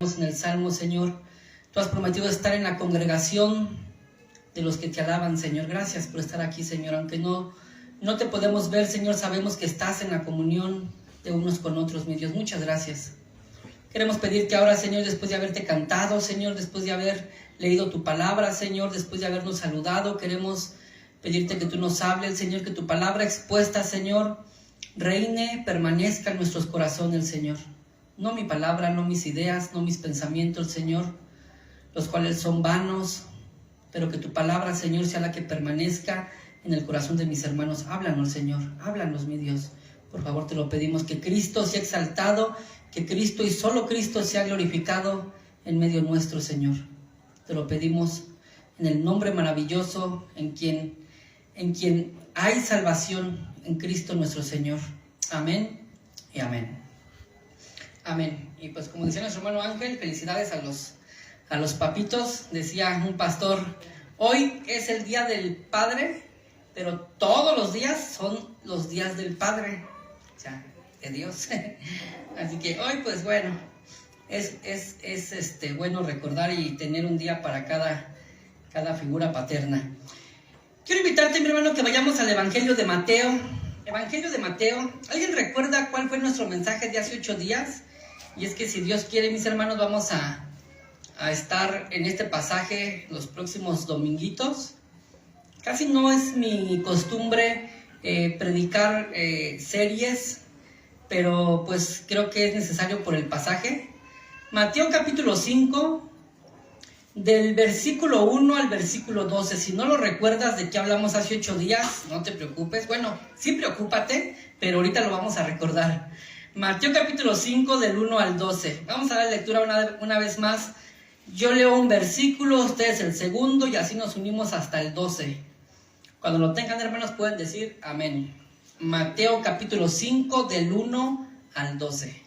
En el Salmo, Señor, tú has prometido estar en la congregación de los que te alaban, Señor. Gracias por estar aquí, Señor. Aunque no te podemos ver, Señor, sabemos que estás en la comunión de unos con otros, mi Dios. Muchas gracias. Queremos pedirte ahora, Señor, después de haberte cantado, Señor, después de haber leído tu palabra, Señor, después de habernos saludado, queremos pedirte que tú nos hables, Señor, que tu palabra expuesta, Señor, reine, permanezca en nuestros corazones, Señor. No mi palabra, no mis ideas, no mis pensamientos, Señor, los cuales son vanos, pero que tu palabra, Señor, sea la que permanezca en el corazón de mis hermanos. Háblanos, Señor, háblanos, mi Dios. Por favor, te lo pedimos, que Cristo sea exaltado, que Cristo y solo Cristo sea glorificado en medio nuestro, Señor. Te lo pedimos en el nombre maravilloso, en quien hay salvación, en Cristo nuestro Señor. Amén y amén. Amén. Y pues como decía nuestro hermano Ángel, felicidades a los papitos. Decía un pastor, hoy es el día del Padre, pero todos los días son los días del Padre, o sea, de Dios. Así que hoy, pues bueno, es bueno recordar y tener un día para cada figura paterna. Quiero invitarte, mi hermano, que vayamos al Evangelio de Mateo. Evangelio de Mateo. ¿Alguien recuerda cuál fue nuestro mensaje de hace 8 días? Y es que si Dios quiere, mis hermanos, vamos a estar en este pasaje los próximos dominguitos. Casi no es mi costumbre predicar series, pero pues creo que es necesario por el pasaje. Mateo capítulo 5, del versículo 1 al versículo 12. Si no lo recuerdas de qué hablamos hace 8 días, no te preocupes. Bueno, sí preocúpate, pero ahorita lo vamos a recordar. Mateo capítulo 5, del 1 al 12. Vamos a dar lectura una vez más. Yo leo un versículo, ustedes el segundo, y así nos unimos hasta el 12. Cuando lo tengan, hermanos, pueden decir amén. Mateo capítulo 5, del 1 al 12.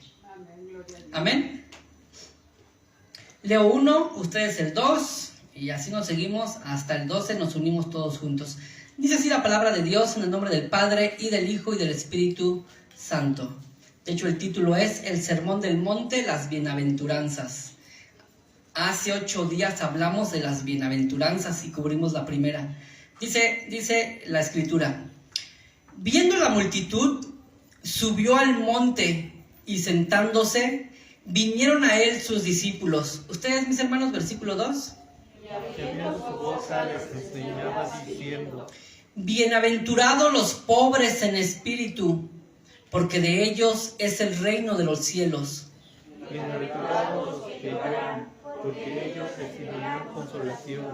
Amén. Leo 1, ustedes el 2, y así nos seguimos hasta el 12, nos unimos todos juntos. Dice así la palabra de Dios, en el nombre del Padre, y del Hijo, y del Espíritu Santo. De hecho, el título es El Sermón del Monte, las Bienaventuranzas. Hace 8 días hablamos de las bienaventuranzas y cubrimos la primera. Dice la Escritura: viendo la multitud, subió al monte, y sentándose, vinieron a él sus discípulos. Ustedes, mis hermanos, versículo 2. Y abriendo su boca les enseñaba diciendo: bienaventurados los pobres en espíritu, porque de ellos es el reino de los cielos. Bienaventurados los que lloran, porque ellos recibirán consolación.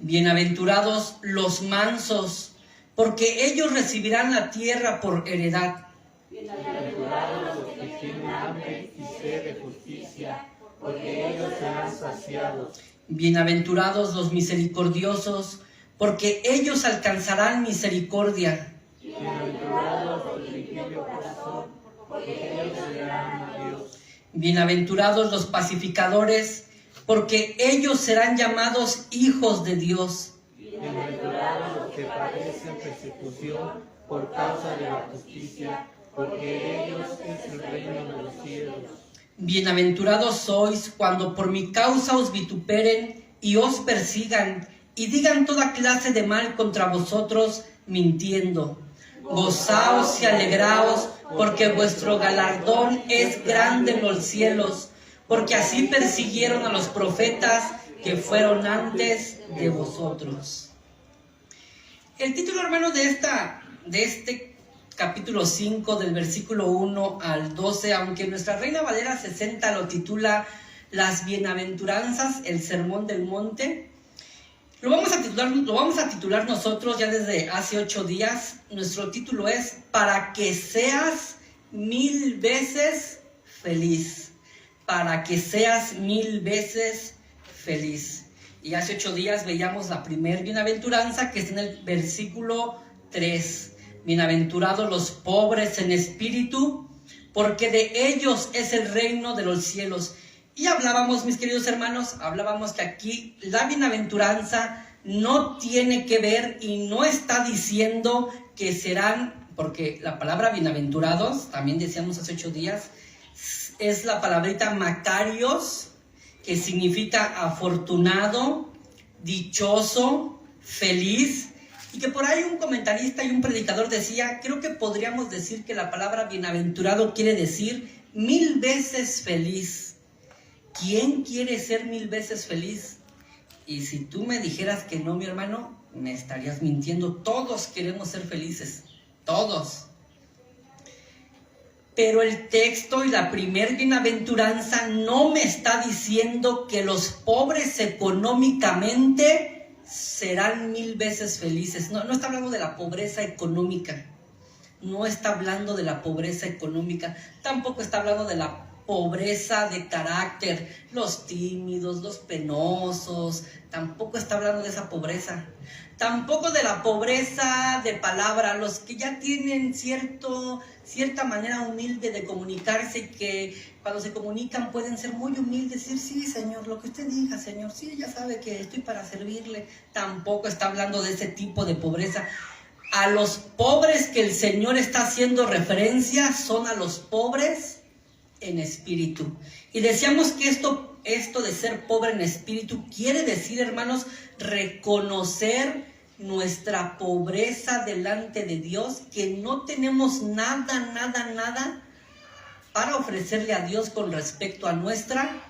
Bienaventurados los mansos, porque ellos recibirán la tierra por heredad. Bienaventurados los que tienen hambre y sed de justicia, porque ellos serán saciados. Bienaventurados los misericordiosos, porque ellos alcanzarán misericordia. Bienaventurados los de limpio corazón, porque ellos verán a Dios. Bienaventurados los pacificadores, porque ellos serán llamados hijos de Dios. Bienaventurados los que padecen persecución por causa de la justicia, porque ellos es el reino de los cielos. Bienaventurados sois cuando por mi causa os vituperen y os persigan y digan toda clase de mal contra vosotros, mintiendo. Gozaos y alegraos, porque vuestro galardón es grande en los cielos, porque así persiguieron a los profetas que fueron antes de vosotros. El título, hermano, de este capítulo 5, del versículo 1 al 12, aunque nuestra Reina Valera 60 lo titula Las Bienaventuranzas, el Sermón del Monte, lo vamos a titular nosotros ya desde hace 8 días. Nuestro título es Para que seas 1000 veces feliz. Para que seas 1000 veces feliz. Y hace 8 días veíamos la primer bienaventuranza, que está en el versículo 3. Bienaventurados los pobres en espíritu, porque de ellos es el reino de los cielos. Y hablábamos, mis queridos hermanos, que aquí la bienaventuranza no tiene que ver y no está diciendo que serán, porque la palabra bienaventurados, también decíamos hace 8 días, es la palabrita Macarios, que significa afortunado, dichoso, feliz, y que por ahí un comentarista y un predicador decía, creo que podríamos decir que la palabra bienaventurado quiere decir 1000 veces feliz. ¿Quién quiere ser 1000 veces feliz? Y si tú me dijeras que no, mi hermano, me estarías mintiendo. Todos queremos ser felices, todos. Pero el texto y la primer bienaventuranza no me está diciendo que los pobres económicamente serán 1000 veces felices. No está hablando de la pobreza económica. No está hablando de la pobreza económica. Tampoco está hablando de la pobreza de carácter. Los tímidos, los penosos. Tampoco está hablando de esa pobreza. Tampoco de la pobreza de palabra. Los que ya tienen cierta manera humilde de comunicarse y que cuando se comunican pueden ser muy humildes, decir, sí, Señor, lo que usted diga, Señor, sí, ya sabe que estoy para servirle. Tampoco está hablando de ese tipo de pobreza. A los pobres que el Señor está haciendo referencia son a los pobres en espíritu. Y decíamos que esto de ser pobre en espíritu quiere decir, hermanos, reconocer nuestra pobreza delante de Dios, que no tenemos nada para ofrecerle a Dios con respecto a nuestra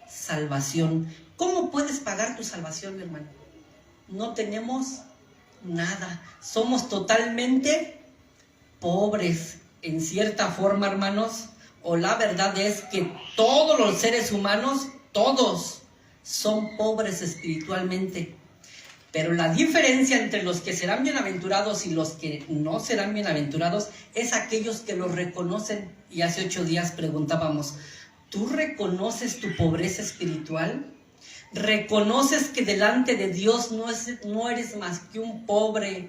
salvación. ¿Cómo puedes pagar tu salvación, mi hermano? No tenemos nada. Somos totalmente pobres en cierta forma, hermanos. O la verdad es que todos los seres humanos, todos son pobres espiritualmente. Pero la diferencia entre los que serán bienaventurados y los que no serán bienaventurados es aquellos que lo reconocen. Y hace 8 días preguntábamos, ¿tú reconoces tu pobreza espiritual? ¿Reconoces que delante de Dios no eres más que un pobre?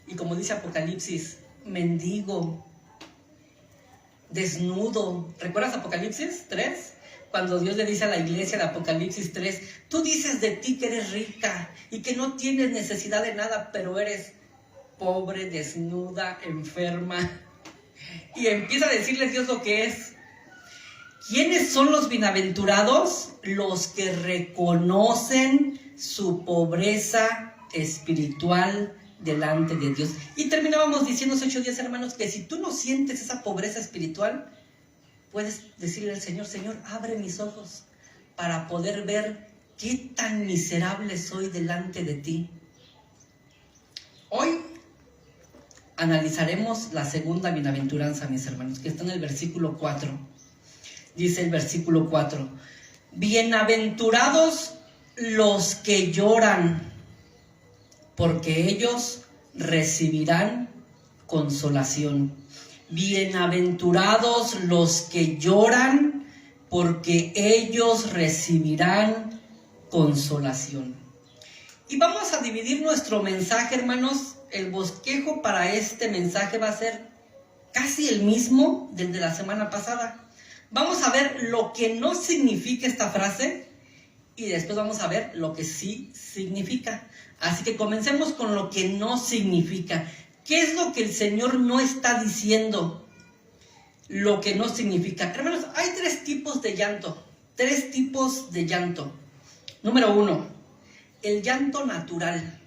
Y como dice Apocalipsis, mendigo, desnudo. ¿Recuerdas Apocalipsis 3? Cuando Dios le dice a la iglesia de Apocalipsis 3, tú dices de ti que eres rica y que no tienes necesidad de nada, pero eres pobre, desnuda, enferma. Y empieza a decirle Dios lo que es. ¿Quiénes son los bienaventurados? Los que reconocen su pobreza espiritual delante de Dios. Y terminábamos diciendo hace 8 días, hermanos, que si tú no sientes esa pobreza espiritual, puedes decirle al Señor, Señor, abre mis ojos para poder ver qué tan miserable soy delante de ti. Hoy analizaremos la segunda bienaventuranza, mis hermanos, que está en el versículo 4. Dice el versículo 4, bienaventurados los que lloran, porque ellos recibirán consolación. Bienaventurados los que lloran, porque ellos recibirán consolación. Y vamos a dividir nuestro mensaje, hermanos. El bosquejo para este mensaje va a ser casi el mismo del de la semana pasada. Vamos a ver lo que no significa esta frase y después vamos a ver lo que sí significa. Así que comencemos con lo que no significa. ¿Qué es lo que el Señor no está diciendo? Lo que no significa. Hermanos, hay 3 tipos de llanto. 3 tipos de llanto. Número 1, el llanto natural.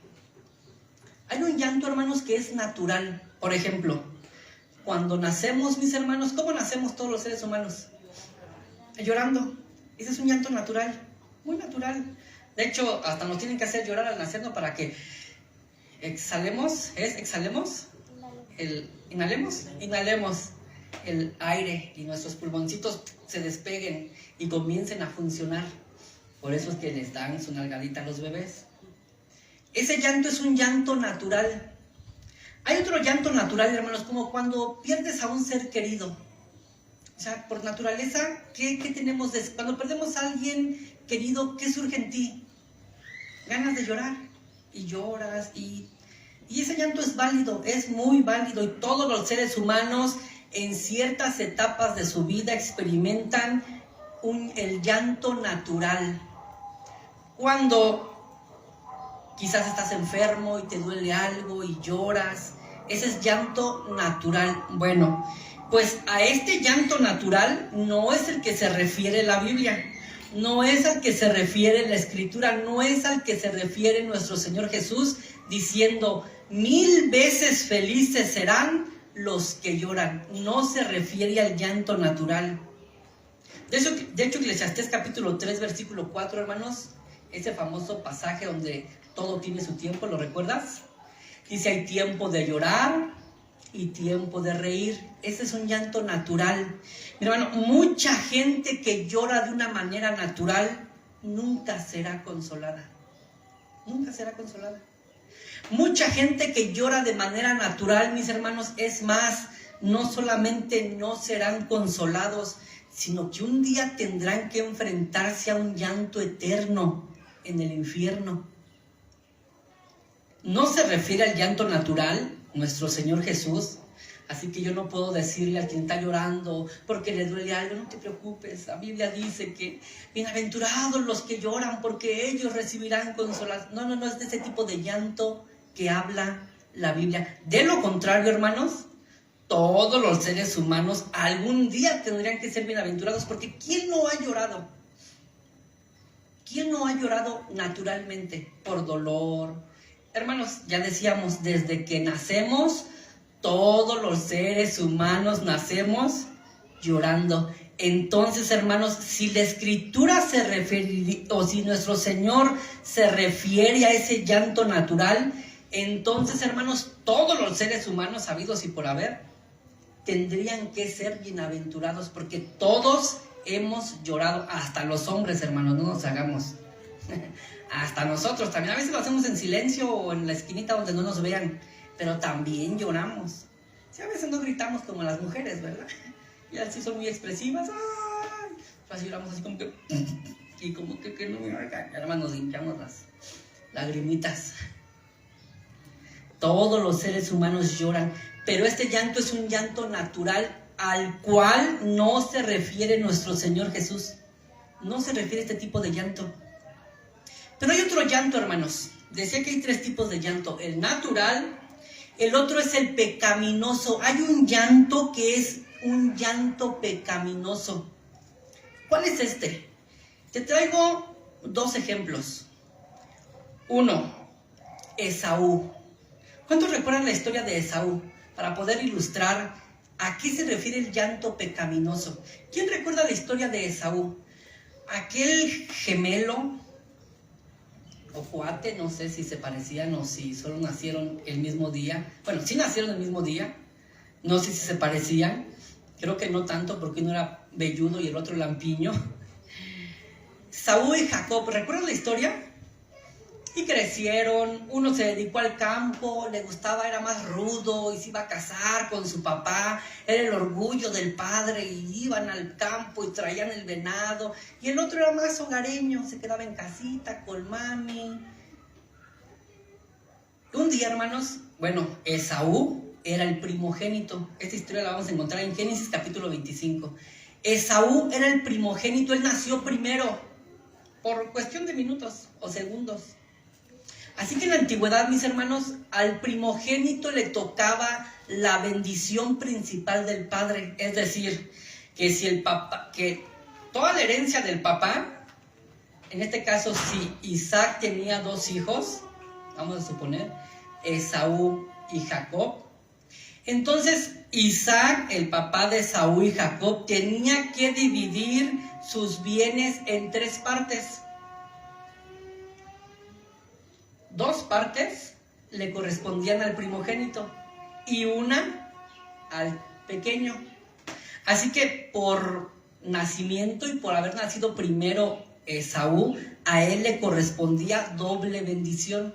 Hay un llanto, hermanos, que es natural. Por ejemplo, cuando nacemos, mis hermanos, ¿cómo nacemos todos los seres humanos? Llorando. Ese es un llanto natural, muy natural. De hecho, hasta nos tienen que hacer llorar al nacer, ¿no? Para que exhalemos el aire y nuestros pulmoncitos se despeguen y comiencen a funcionar. Por eso es que les dan su nalgadita a los bebés. Ese llanto es un llanto natural. Hay otro llanto natural, hermanos, como cuando pierdes a un ser querido. O sea, por naturaleza, ¿qué tenemos cuando perdemos a alguien querido? ¿Qué surge en ti? Ganas de llorar. Y lloras. Y ese llanto es válido, es muy válido. Y todos los seres humanos en ciertas etapas de su vida experimentan el llanto natural. Cuando quizás estás enfermo y te duele algo y lloras, ese es llanto natural. Bueno, pues a este llanto natural no es el que se refiere la Biblia, no es al que se refiere la Escritura, no es al que se refiere nuestro Señor Jesús diciendo 1000 veces felices serán los que lloran. No se refiere al llanto natural. De hecho, Eclesiastés capítulo 3, versículo 4, hermanos, ese famoso pasaje donde todo tiene su tiempo, ¿lo recuerdas? Dice, hay tiempo de llorar y tiempo de reír. Ese es un llanto natural. Mi hermano, mucha gente que llora de una manera natural nunca será consolada. Nunca será consolada. Mucha gente que llora de manera natural, mis hermanos, es más, no solamente no serán consolados, sino que un día tendrán que enfrentarse a un llanto eterno en el infierno. No se refiere al llanto natural, nuestro Señor Jesús, así que yo no puedo decirle a quien está llorando porque le duele algo, no te preocupes, la Biblia dice que bienaventurados los que lloran porque ellos recibirán consolación. No es de ese tipo de llanto que habla la Biblia. De lo contrario, hermanos, todos los seres humanos algún día tendrían que ser bienaventurados, porque ¿quién no ha llorado? ¿Quién no ha llorado naturalmente por dolor? Hermanos, ya decíamos, desde que nacemos, todos los seres humanos nacemos llorando. Entonces, hermanos, si la Escritura se refiere, o si nuestro Señor se refiere a ese llanto natural, entonces, hermanos, todos los seres humanos habidos y por haber tendrían que ser bienaventurados, porque todos hemos llorado, hasta los hombres, hermanos, no nos hagamos. Hasta nosotros también, a veces lo hacemos en silencio o en la esquinita donde no nos vean, pero también lloramos. Sí, a veces no gritamos como las mujeres, ¿verdad? Y así son muy expresivas, ¡ay! Así lloramos así como que, y como que no me oigan, hermanos, nos limpiamos las lagrimitas. Todos los seres humanos lloran, pero este llanto es un llanto natural al cual no se refiere nuestro Señor Jesús. No se refiere a este tipo de llanto. Pero hay otro llanto, hermanos. Decía que hay 3 tipos de llanto. El natural, el otro es el pecaminoso. Hay un llanto que es un llanto pecaminoso. ¿Cuál es este? Te traigo 2 ejemplos. 1, Esaú. ¿Cuántos recuerdan la historia de Esaú? Para poder ilustrar a qué se refiere el llanto pecaminoso. ¿Quién recuerda la historia de Esaú? Aquel gemelo o cuate, no sé si se parecían o si solo nacieron el mismo día. Bueno, sí nacieron el mismo día. No sé si se parecían. Creo que no tanto, porque uno era velludo y el otro lampiño. Saúl y Jacob, ¿recuerdan la historia? Y crecieron, uno se dedicó al campo, le gustaba, era más rudo y se iba a casar con su papá, era el orgullo del padre y iban al campo y traían el venado. Y el otro era más hogareño, se quedaba en casita con mami. Un día, hermanos, Esaú era el primogénito. Esta historia la vamos a encontrar en Génesis capítulo 25. Esaú era el primogénito, él nació primero, por cuestión de minutos o segundos. Así que en la antigüedad, mis hermanos, al primogénito le tocaba la bendición principal del padre. Es decir, que si el papá, que toda la herencia del papá, en este caso, si Isaac tenía 2 hijos, vamos a suponer, Esaú y Jacob, entonces Isaac, el papá de Esaú y Jacob, tenía que dividir sus bienes en 3 partes. 2 partes le correspondían al primogénito y una al pequeño. Así que por nacimiento y por haber nacido primero Esaú, a él le correspondía doble bendición,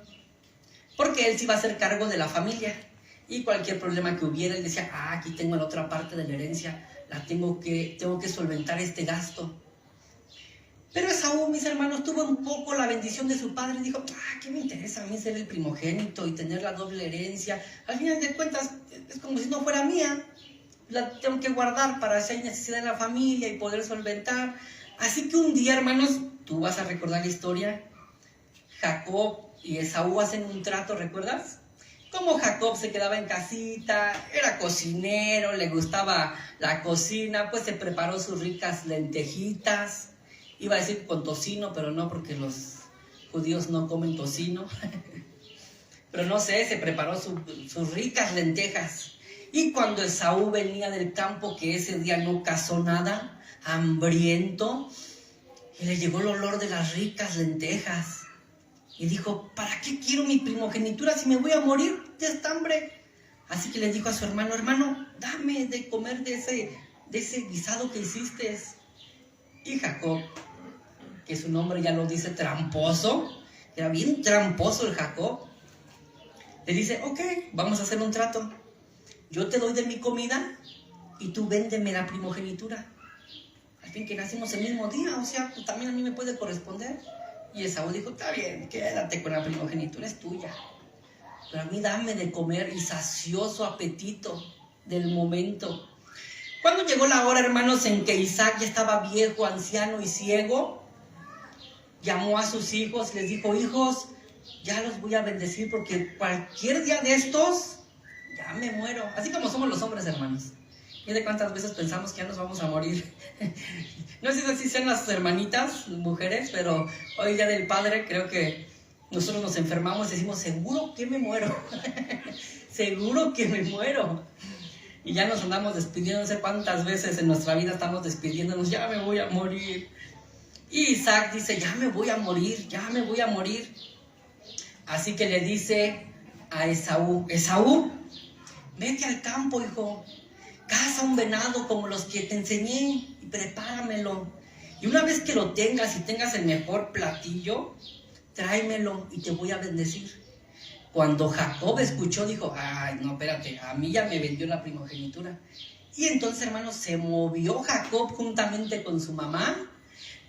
porque él se iba a hacer cargo de la familia y cualquier problema que hubiera, él decía, aquí tengo la otra parte de la herencia, tengo que solventar este gasto. Pero Esaú, mis hermanos, tuvo un poco la bendición de su padre. Dijo, ¿qué me interesa a mí ser el primogénito y tener la doble herencia? Al final de cuentas, es como si no fuera mía. La tengo que guardar para si hay necesidad de la familia y poder solventar. Así que un día, hermanos, tú vas a recordar la historia. Jacob y Esaú hacen un trato, ¿recuerdas? Como Jacob se quedaba en casita, era cocinero, le gustaba la cocina, pues se preparó sus ricas lentejitas. Iba a decir con tocino, pero no, porque los judíos no comen tocino. Pero no sé, se preparó sus ricas lentejas. Y cuando Esaú venía del campo, que ese día no cazó nada, hambriento, y le llegó el olor de las ricas lentejas. Y dijo, ¿para qué quiero mi primogenitura si me voy a morir de esta hambre? Así que le dijo a su hermano, hermano, dame de comer de ese guisado que hiciste. Y Jacob, que su nombre ya lo dice, tramposo, era bien tramposo el Jacob, le dice, ok, vamos a hacer un trato. Yo te doy de mi comida y tú véndeme la primogenitura. Al fin que nacimos el mismo día, o sea, pues también a mí me puede corresponder. Y Esaú dijo, está bien, quédate con la primogenitura, es tuya. Pero a mí dame de comer, y sació su apetito del momento. Cuando llegó la hora, hermanos, en que Isaac ya estaba viejo, anciano y ciego, llamó a sus hijos y les dijo, hijos, ya los voy a bendecir porque cualquier día de estos ya me muero. Así como somos los hombres, hermanos. ¿Y de cuántas veces pensamos que ya nos vamos a morir? No sé si así sean las hermanitas, mujeres, pero hoy día del Padre creo que nosotros nos enfermamos y decimos, seguro que me muero. Seguro que me muero. Y ya nos andamos despidiendo, no sé cuántas veces en nuestra vida estamos despidiéndonos, ya me voy a morir. Y Isaac dice, ya me voy a morir, ya me voy a morir. Así que le dice a Esaú, Esaú, vete al campo, hijo, caza un venado como los que te enseñé y prepáramelo. Y una vez que lo tengas y tengas el mejor platillo, tráemelo y te voy a bendecir. Cuando Jacob escuchó, dijo, ay, no, espérate, a mí ya me vendió la primogenitura. Y entonces, hermanos, se movió Jacob juntamente con su mamá,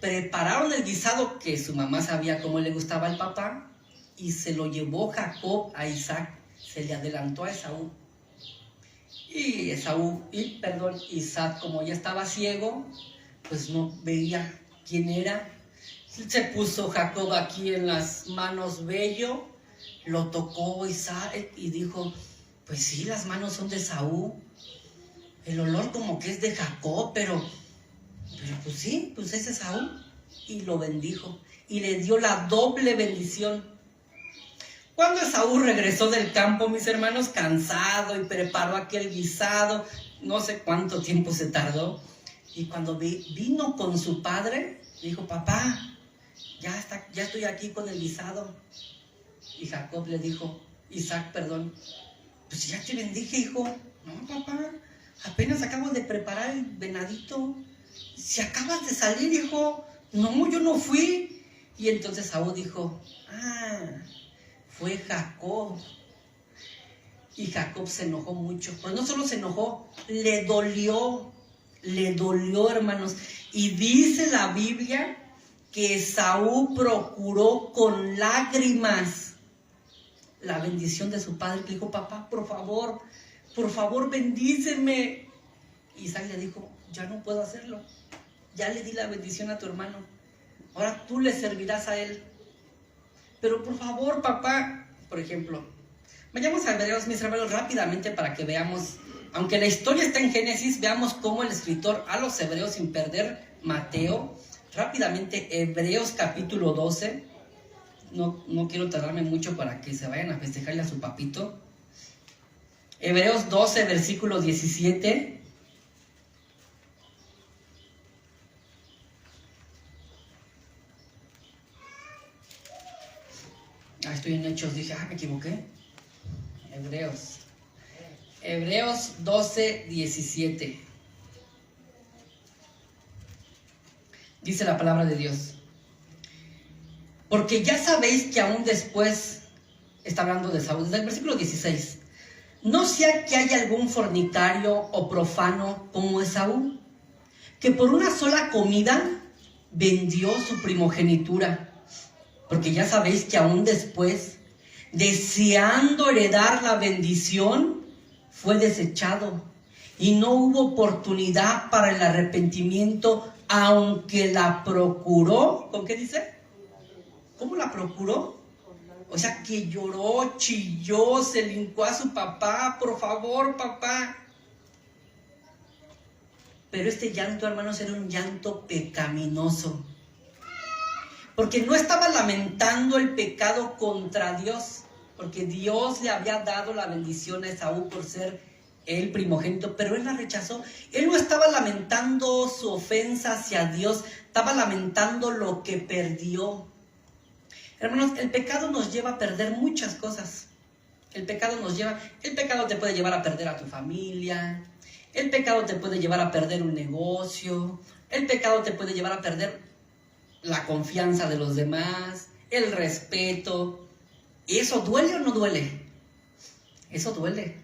prepararon el guisado que su mamá sabía cómo le gustaba al papá, y se lo llevó Jacob a Isaac, se le adelantó a Esaú. Y Isaac, como ya estaba ciego, pues no veía quién era. Se puso Jacob aquí en las manos vello, lo tocó Isaac y dijo, pues sí, las manos son de Esaú, el olor como que es de Jacob, pero pues sí, pues es Esaú. Y lo bendijo y le dio la doble bendición. Cuando Esaú regresó del campo, mis hermanos, cansado, y preparó aquel guisado, no sé cuánto tiempo se tardó, y cuando vino con su padre, dijo, papá, ya estoy aquí con el guisado. Y Jacob le dijo, Isaac, pues ya te bendije, hijo. No, papá, apenas acabo de preparar el venadito. Si acabas de salir, hijo. No, yo no fui. Y entonces Esaú dijo, fue Jacob. Y Jacob se enojó mucho, pero no solo se enojó, le dolió, hermanos. Y dice la Biblia que Esaú procuró con lágrimas la bendición de su padre, que dijo, papá, por favor, bendíceme. Y Isaac le dijo, ya no puedo hacerlo, ya le di la bendición a tu hermano, ahora tú le servirás a él. Pero por favor, papá, por ejemplo, vayamos a Hebreos, mis hermanos, rápidamente para que veamos, aunque la historia está en Génesis, veamos cómo el escritor a los Hebreos, sin perder Mateo, rápidamente, Hebreos capítulo 12, no quiero tardarme mucho para que se vayan a festejarle a su papito. Hebreos 12, versículo 17. Estoy en Hechos, dije, me equivoqué. Hebreos 12, 17. Dice la palabra de Dios. Porque ya sabéis que aún después, está hablando de Esaú, desde el versículo 16, no sea que haya algún fornicario o profano como Esaú, que por una sola comida vendió su primogenitura. Porque ya sabéis que aún después, deseando heredar la bendición, fue desechado y no hubo oportunidad para el arrepentimiento, aunque la procuró. ¿Con qué dice? ¿Cómo la procuró? O sea, que lloró, chilló, se le hincó a su papá, por favor, papá. Pero este llanto, hermanos, era un llanto pecaminoso. porque no estaba lamentando el pecado contra Dios, porque Dios le había dado la bendición a Esaú por ser el primogénito, pero él la rechazó. Él no estaba lamentando su ofensa hacia Dios, estaba lamentando lo que perdió. Hermanos, el pecado nos lleva a perder muchas cosas. El pecado te puede llevar a perder a tu familia, el pecado te puede llevar a perder un negocio, el pecado te puede llevar a perder la confianza de los demás, el respeto. ¿Y eso duele o no duele? Eso duele.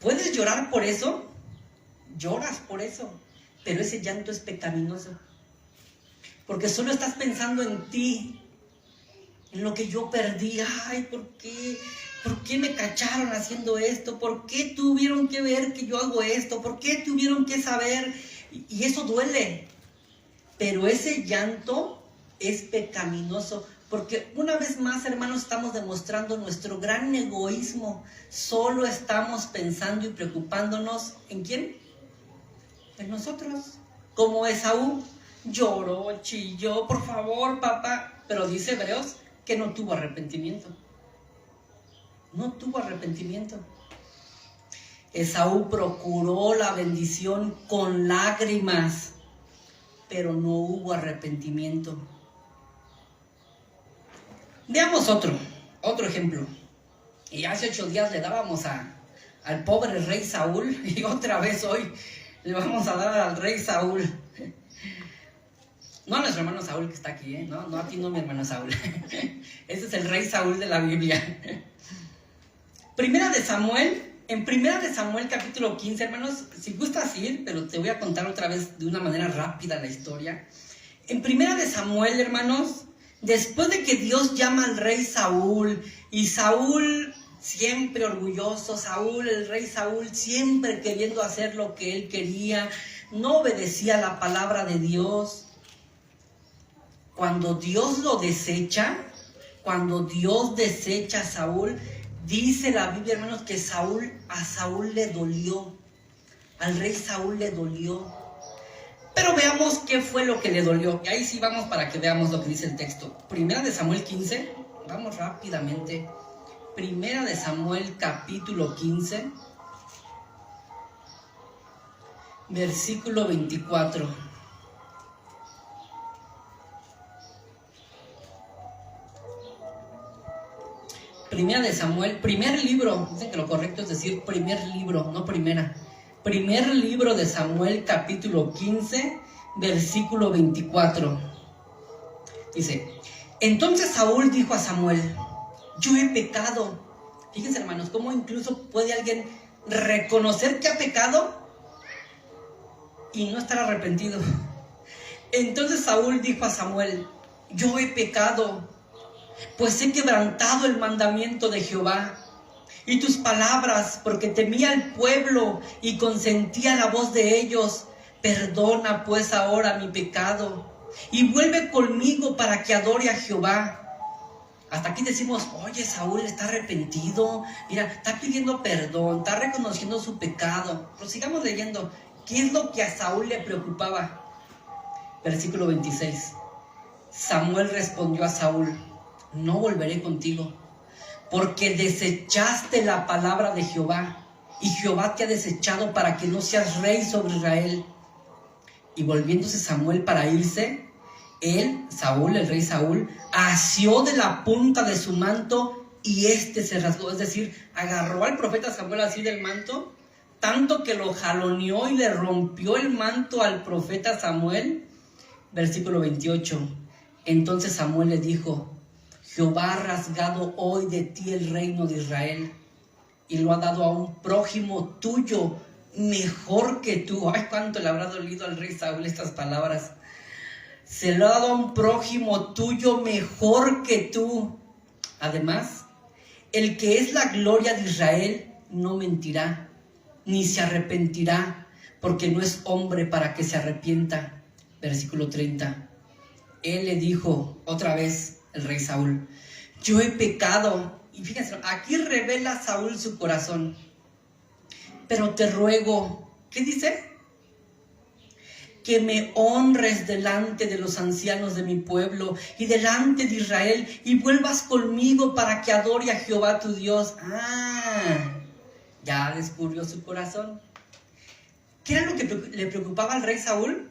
¿Puedes llorar por eso? Lloras por eso, pero ese llanto es pecaminoso, porque solo estás pensando en ti, en lo que yo perdí. Ay, ¿por qué me cacharon haciendo esto? ¿Por qué tuvieron que ver que yo hago esto? ¿Por qué tuvieron que saber? Y eso duele. Pero ese llanto es pecaminoso, porque una vez más, hermanos, estamos demostrando nuestro gran egoísmo. Solo estamos pensando y preocupándonos ¿en quién? En nosotros. Como Esaú, lloró, chilló, por favor, papá. Pero dice Hebreos que no tuvo arrepentimiento. No tuvo arrepentimiento. Esaú procuró la bendición con lágrimas, pero no hubo arrepentimiento. Veamos otro ejemplo. Y hace 8 días le dábamos al pobre rey Saúl, y otra vez hoy le vamos a dar al rey Saúl. No a nuestro hermano Saúl que está aquí, ¿eh? No a ti, no, mi hermano Saúl. Ese es el rey Saúl de la Biblia. En Primera de Samuel capítulo 15, hermanos, si gustas ir, pero te voy a contar otra vez de una manera rápida la historia. En Primera de Samuel, hermanos, después de que Dios llama al rey Saúl, y Saúl siempre orgulloso, el rey Saúl siempre queriendo hacer lo que él quería, no obedecía la palabra de Dios. Cuando Dios lo desecha, cuando Dios desecha a Saúl, dice la Biblia, hermanos, que a Saúl le dolió, al rey Saúl le dolió. Pero veamos qué fue lo que le dolió. Y ahí sí vamos para que veamos lo que dice el texto. Primera de Samuel 15, vamos rápidamente. Primera de Samuel capítulo 15, versículo 24. Primera de Samuel, primer libro, dicen que lo correcto es decir primer libro, no primera. Primer libro de Samuel, capítulo 15, versículo 24. Dice, entonces Saúl dijo a Samuel, yo he pecado. Fíjense, hermanos, cómo incluso puede alguien reconocer que ha pecado y no estar arrepentido. Entonces Saúl dijo a Samuel, yo he pecado, pues he quebrantado el mandamiento de Jehová y tus palabras, porque temía al pueblo y consentía la voz de ellos. Perdona pues ahora mi pecado y vuelve conmigo para que adore a Jehová. Hasta aquí decimos, oye, Saúl está arrepentido, mira, está pidiendo perdón, está reconociendo su pecado. Pero sigamos leyendo, ¿qué es lo que a Saúl le preocupaba? Versículo 26. Samuel respondió a Saúl, no volveré contigo, porque desechaste la palabra de Jehová, y Jehová te ha desechado para que no seas rey sobre Israel. Y volviéndose Samuel para irse, Saúl, el rey Saúl, asió de la punta de su manto, y se rasgó, es decir, agarró al profeta Samuel así del manto, tanto que lo jaloneó y le rompió el manto al profeta Samuel. Versículo 28. Entonces Samuel le dijo, Jehová ha rasgado hoy de ti el reino de Israel y lo ha dado a un prójimo tuyo mejor que tú. Ay, cuánto le habrá dolido al rey Saúl estas palabras. Se lo ha dado a un prójimo tuyo mejor que tú. Además, el que es la gloria de Israel no mentirá, ni se arrepentirá, porque no es hombre para que se arrepienta. Versículo 30. Él le dijo otra vez, el rey Saúl, yo he pecado. Y fíjense, aquí revela Saúl su corazón. Pero te ruego, ¿qué dice? que me honres delante de los ancianos de mi pueblo y delante de Israel, y vuelvas conmigo para que adore a Jehová tu Dios. Ya descubrió su corazón. ¿Qué era lo que le preocupaba al rey Saúl?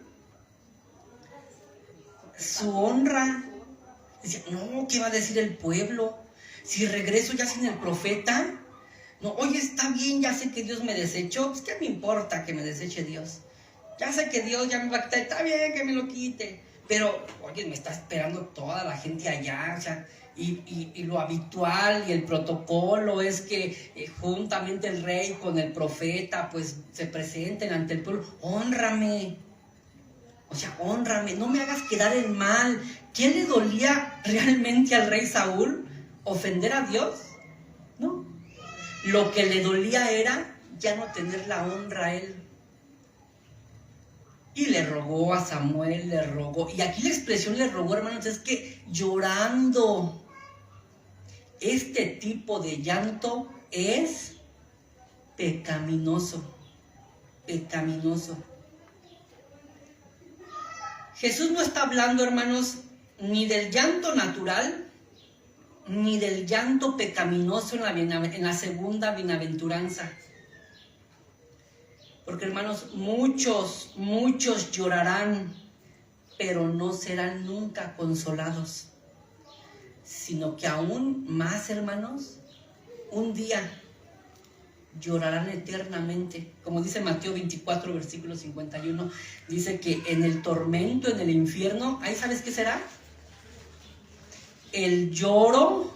Su honra. Decía, no, ¿qué va a decir el pueblo? Si regreso ya sin el profeta. No, oye, está bien, ya sé que Dios me desechó. Pues, ¿qué me importa que me deseche Dios? Ya sé que Dios ya me va a quitar. Está bien que me lo quite. Pero, oye, me está esperando toda la gente allá. O sea, y lo habitual y el protocolo es que juntamente el rey con el profeta, pues, se presenten ante el pueblo. Hónrame. O sea, hónrame, no me hagas quedar en mal. ¿Quién le dolía realmente al rey Saúl? ¿Ofender a Dios? No. Lo que le dolía era ya no tener la honra a él. Y le rogó a Samuel, le rogó. Y aquí la expresión le rogó, hermanos, es que llorando. Este tipo de llanto es pecaminoso. Pecaminoso. Jesús no está hablando, hermanos, ni del llanto natural, ni del llanto pecaminoso en la segunda bienaventuranza. Porque, hermanos, muchos llorarán, pero no serán nunca consolados. Sino que aún más, hermanos, un día llorarán eternamente. Como dice Mateo 24, versículo 51, dice que en el tormento, en el infierno, ¿ahí sabes qué será? El lloro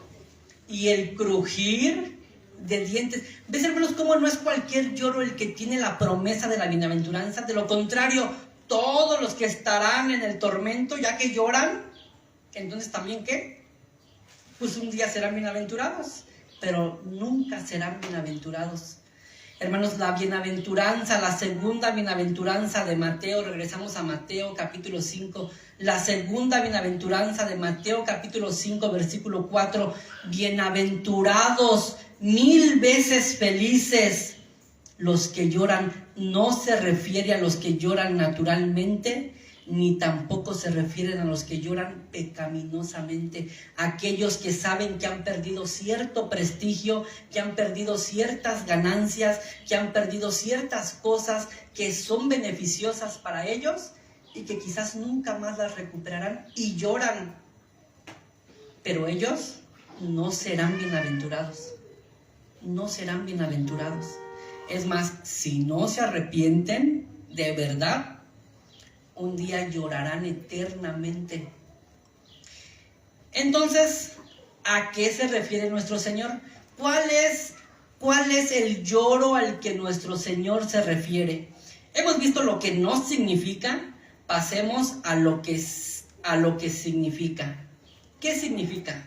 y el crujir de dientes. ¿Ves, hermanos, cómo no es cualquier lloro el que tiene la promesa de la bienaventuranza? De lo contrario, todos los que estarán en el tormento, ya que lloran, entonces también, ¿qué? Pues un día serán bienaventurados, pero nunca serán bienaventurados. Hermanos, la bienaventuranza, la segunda bienaventuranza de Mateo, regresamos a Mateo capítulo 5, la segunda bienaventuranza de Mateo capítulo 5, versículo 4, bienaventurados, 1000 veces felices los que lloran. No se refiere a los que lloran naturalmente, ni tampoco se refieren a los que lloran pecaminosamente, aquellos que saben que han perdido cierto prestigio, que han perdido ciertas ganancias, que han perdido ciertas cosas que son beneficiosas para ellos y que quizás nunca más las recuperarán y lloran. Pero ellos no serán bienaventurados, no serán bienaventurados. Es más, si no se arrepienten de verdad, un día llorarán eternamente. Entonces, ¿a qué se refiere nuestro Señor? ¿Cuál es el lloro al que nuestro Señor se refiere? Hemos visto lo que no significa, pasemos a lo que significa. ¿Qué significa?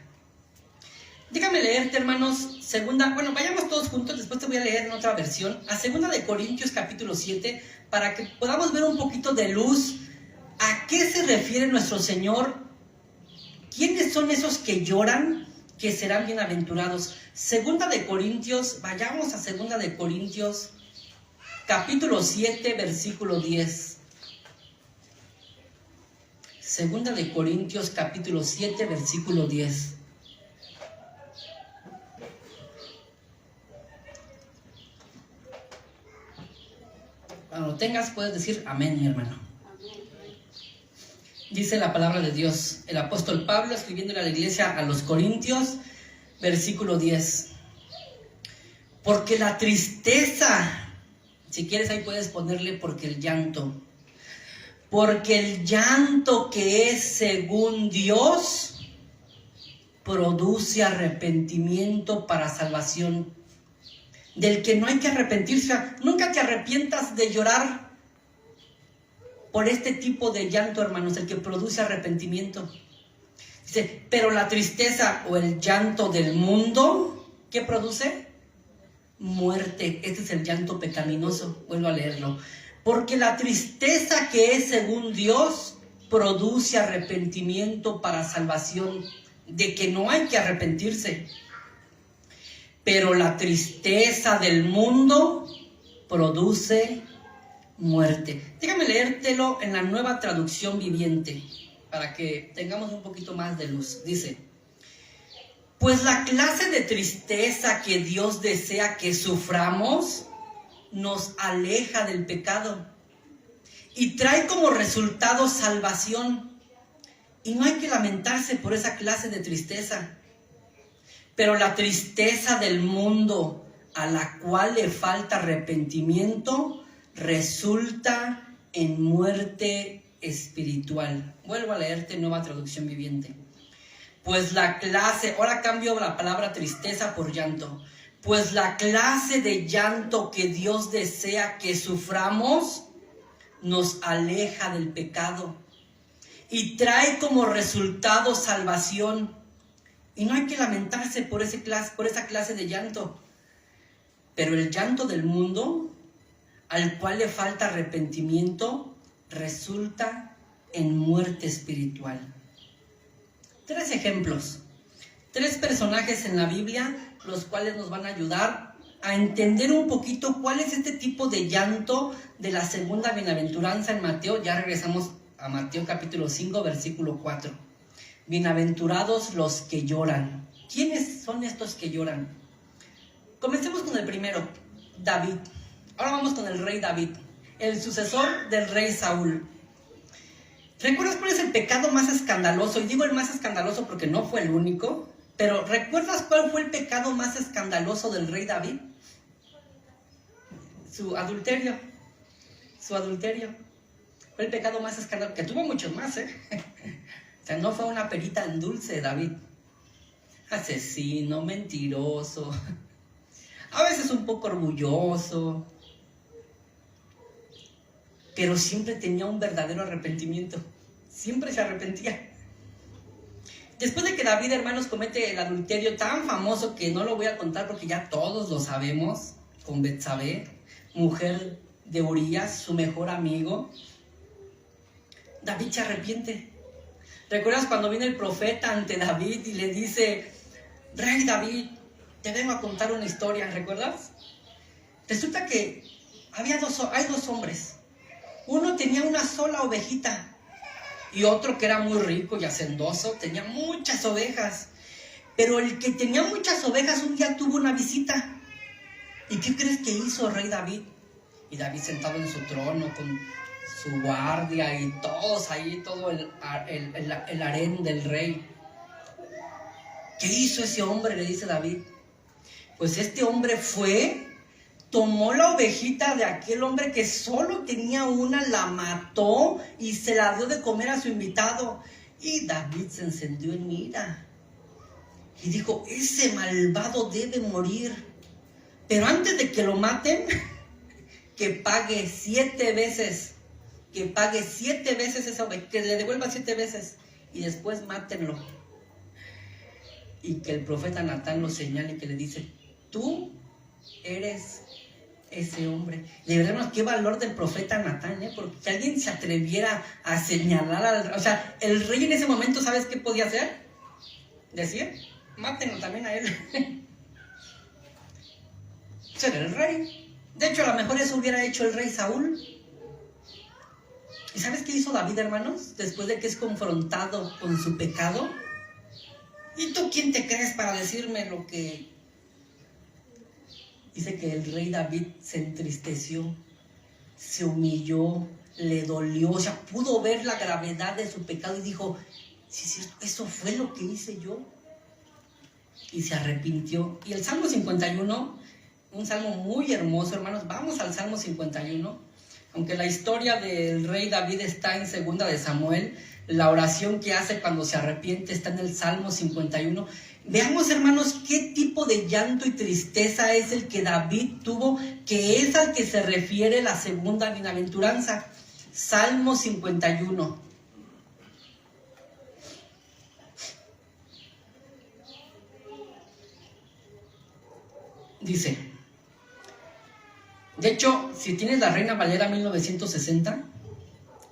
Déjame leerte, hermanos, vayamos todos juntos, después te voy a leer en otra versión, a 2 de Corintios capítulo 7, para que podamos ver un poquito de luz a qué se refiere nuestro Señor. ¿Quiénes son esos que lloran, que serán bienaventurados? 2 de Corintios, vayamos a 2 de Corintios capítulo 7, versículo 10. 2 de Corintios capítulo 7, versículo 10. Cuando lo tengas puedes decir amén, mi hermano. Dice la palabra de Dios, el apóstol Pablo escribiéndole a la iglesia a los Corintios, versículo 10. Porque la tristeza, si quieres ahí puedes ponerle porque el llanto que es según Dios, produce arrepentimiento para salvación, del que no hay que arrepentirse. Nunca te arrepientas de llorar por este tipo de llanto, hermanos, el que produce arrepentimiento. Dice, pero la tristeza o el llanto del mundo, ¿qué produce? Muerte. Este es el llanto pecaminoso. Vuelvo a leerlo. Porque la tristeza que es según Dios produce arrepentimiento para salvación, de que no hay que arrepentirse. Pero la tristeza del mundo produce muerte. Déjame leértelo en la Nueva Traducción Viviente, para que tengamos un poquito más de luz. Dice: pues la clase de tristeza que Dios desea que suframos nos aleja del pecado y trae como resultado salvación. Y no hay que lamentarse por esa clase de tristeza. Pero la tristeza del mundo, a la cual le falta arrepentimiento, resulta en muerte espiritual. Vuelvo a leerte Nueva Traducción Viviente. Pues la clase, ahora cambio la palabra tristeza por llanto. Pues la clase de llanto que Dios desea que suframos nos aleja del pecado y trae como resultado salvación. Y no hay que lamentarse por esa clase de llanto. Pero el llanto del mundo, al cual le falta arrepentimiento, resulta en muerte espiritual. 3 ejemplos, 3 personajes en la Biblia, los cuales nos van a ayudar a entender un poquito cuál es este tipo de llanto de la segunda bienaventuranza en Mateo. Ya regresamos a Mateo capítulo 5, versículo 4. Bienaventurados los que lloran. ¿Quiénes son estos que lloran? Comencemos con el primero, David. Ahora vamos con el rey David, el sucesor del rey Saúl. ¿Recuerdas cuál es el pecado más escandaloso? Y digo el más escandaloso porque no fue el único, pero ¿recuerdas cuál fue el pecado más escandaloso del rey David? Su adulterio. Fue el pecado más escandaloso, que tuvo muchos más, O sea, no fue una perita en dulce, David. Asesino, mentiroso, a veces un poco orgulloso, pero siempre tenía un verdadero arrepentimiento. Siempre se arrepentía. Después de que David, hermanos, comete el adulterio tan famoso que no lo voy a contar porque ya todos lo sabemos, con Betsabé, mujer de Urías, su mejor amigo, David se arrepiente. ¿Recuerdas cuando viene el profeta ante David y le dice: Rey David, te vengo a contar una historia? ¿Recuerdas? Resulta que hay 2 hombres. Uno tenía una sola ovejita y otro, que era muy rico y hacendoso, tenía muchas ovejas. Pero el que tenía muchas ovejas un día tuvo una visita. ¿Y qué crees que hizo rey David? Y David sentado en su trono con su guardia y todos ahí, todo el harén del rey. ¿Qué hizo ese hombre?, le dice David. Pues este hombre tomó la ovejita de aquel hombre que solo tenía una, la mató y se la dio de comer a su invitado. Y David se encendió en ira y dijo: ese malvado debe morir, pero antes de que lo maten, que pague 7 veces, esa oveja, que le devuelva 7 veces y después mátenlo. Y que el profeta Natán lo señale y que le dice: tú eres ese hombre. De verdad, hermanos, qué valor del profeta Natán, porque si alguien se atreviera a señalar o sea, el rey en ese momento, ¿sabes qué podía hacer? Decir: mátenlo también a él. Ser el rey. De hecho, a lo mejor eso hubiera hecho el rey Saúl. ¿Y sabes qué hizo David, hermanos? Después de que es confrontado con su pecado. ¿Y tú quién te crees para decirme lo que...? Dice que el rey David se entristeció, se humilló, le dolió, o sea, pudo ver la gravedad de su pecado y dijo: sí, es cierto, eso fue lo que hice yo. Y se arrepintió. Y el Salmo 51, un salmo muy hermoso, hermanos. Vamos al Salmo 51. Aunque la historia del rey David está en 2 de Samuel, la oración que hace cuando se arrepiente está en el Salmo 51. Veamos, hermanos, qué tipo de llanto y tristeza es el que David tuvo, que es al que se refiere la segunda bienaventuranza. Salmo 51. Dice, de hecho, si tienes la Reina Valera 1960,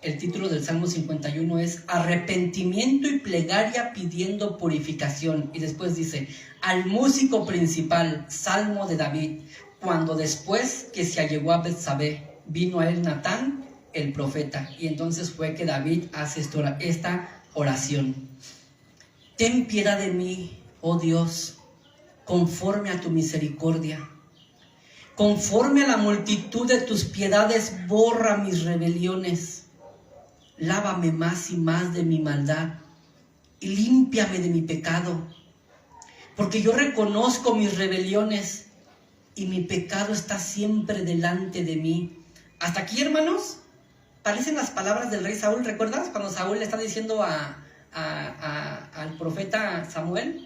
el título del Salmo 51 es Arrepentimiento y plegaria pidiendo purificación. Y después dice: al músico principal, Salmo de David, cuando después que se allegó a Betsabé, vino a él Natán, el profeta, y entonces fue que David hace esta oración. Ten piedad de mí, oh Dios, conforme a tu misericordia. Conforme a la multitud de tus piedades, borra mis rebeliones. Lávame más y más de mi maldad y límpiame de mi pecado. Porque yo reconozco mis rebeliones y mi pecado está siempre delante de mí. Hasta aquí, hermanos, parecen las palabras del rey Saúl. ¿Recuerdas cuando Saúl le está diciendo al profeta Samuel?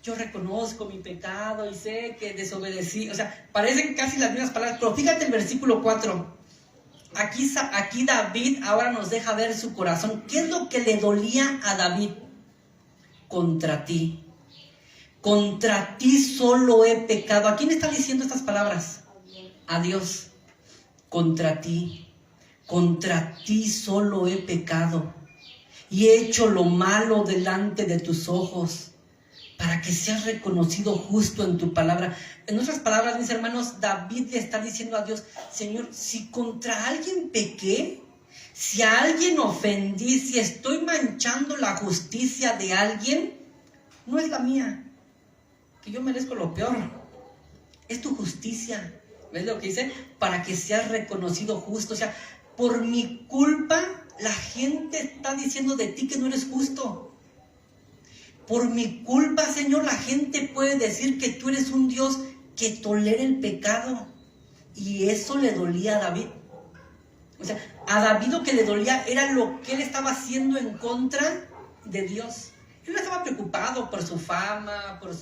Yo reconozco mi pecado y sé que desobedecí. O sea, parecen casi las mismas palabras. Pero fíjate el versículo 4. Aquí David ahora nos deja ver su corazón. ¿Qué es lo que le dolía a David? Contra ti. Contra ti solo he pecado. ¿A quién está diciendo estas palabras? A Dios. Contra ti solo he pecado y he hecho lo malo delante de tus ojos, para que seas reconocido justo en tu palabra. En otras palabras, mis hermanos, David le está diciendo a Dios: Señor, si contra alguien pequé, si a alguien ofendí, si estoy manchando la justicia de alguien, no es la mía, que yo merezco lo peor, es tu justicia. ¿Ves lo que dice? Para que seas reconocido justo. O sea, por mi culpa la gente está diciendo de ti que no eres justo. Por mi culpa, Señor, la gente puede decir que tú eres un Dios que tolera el pecado. Y eso le dolía a David. O sea, a David lo que le dolía era lo que él estaba haciendo en contra de Dios. Él no estaba preocupado por su fama, por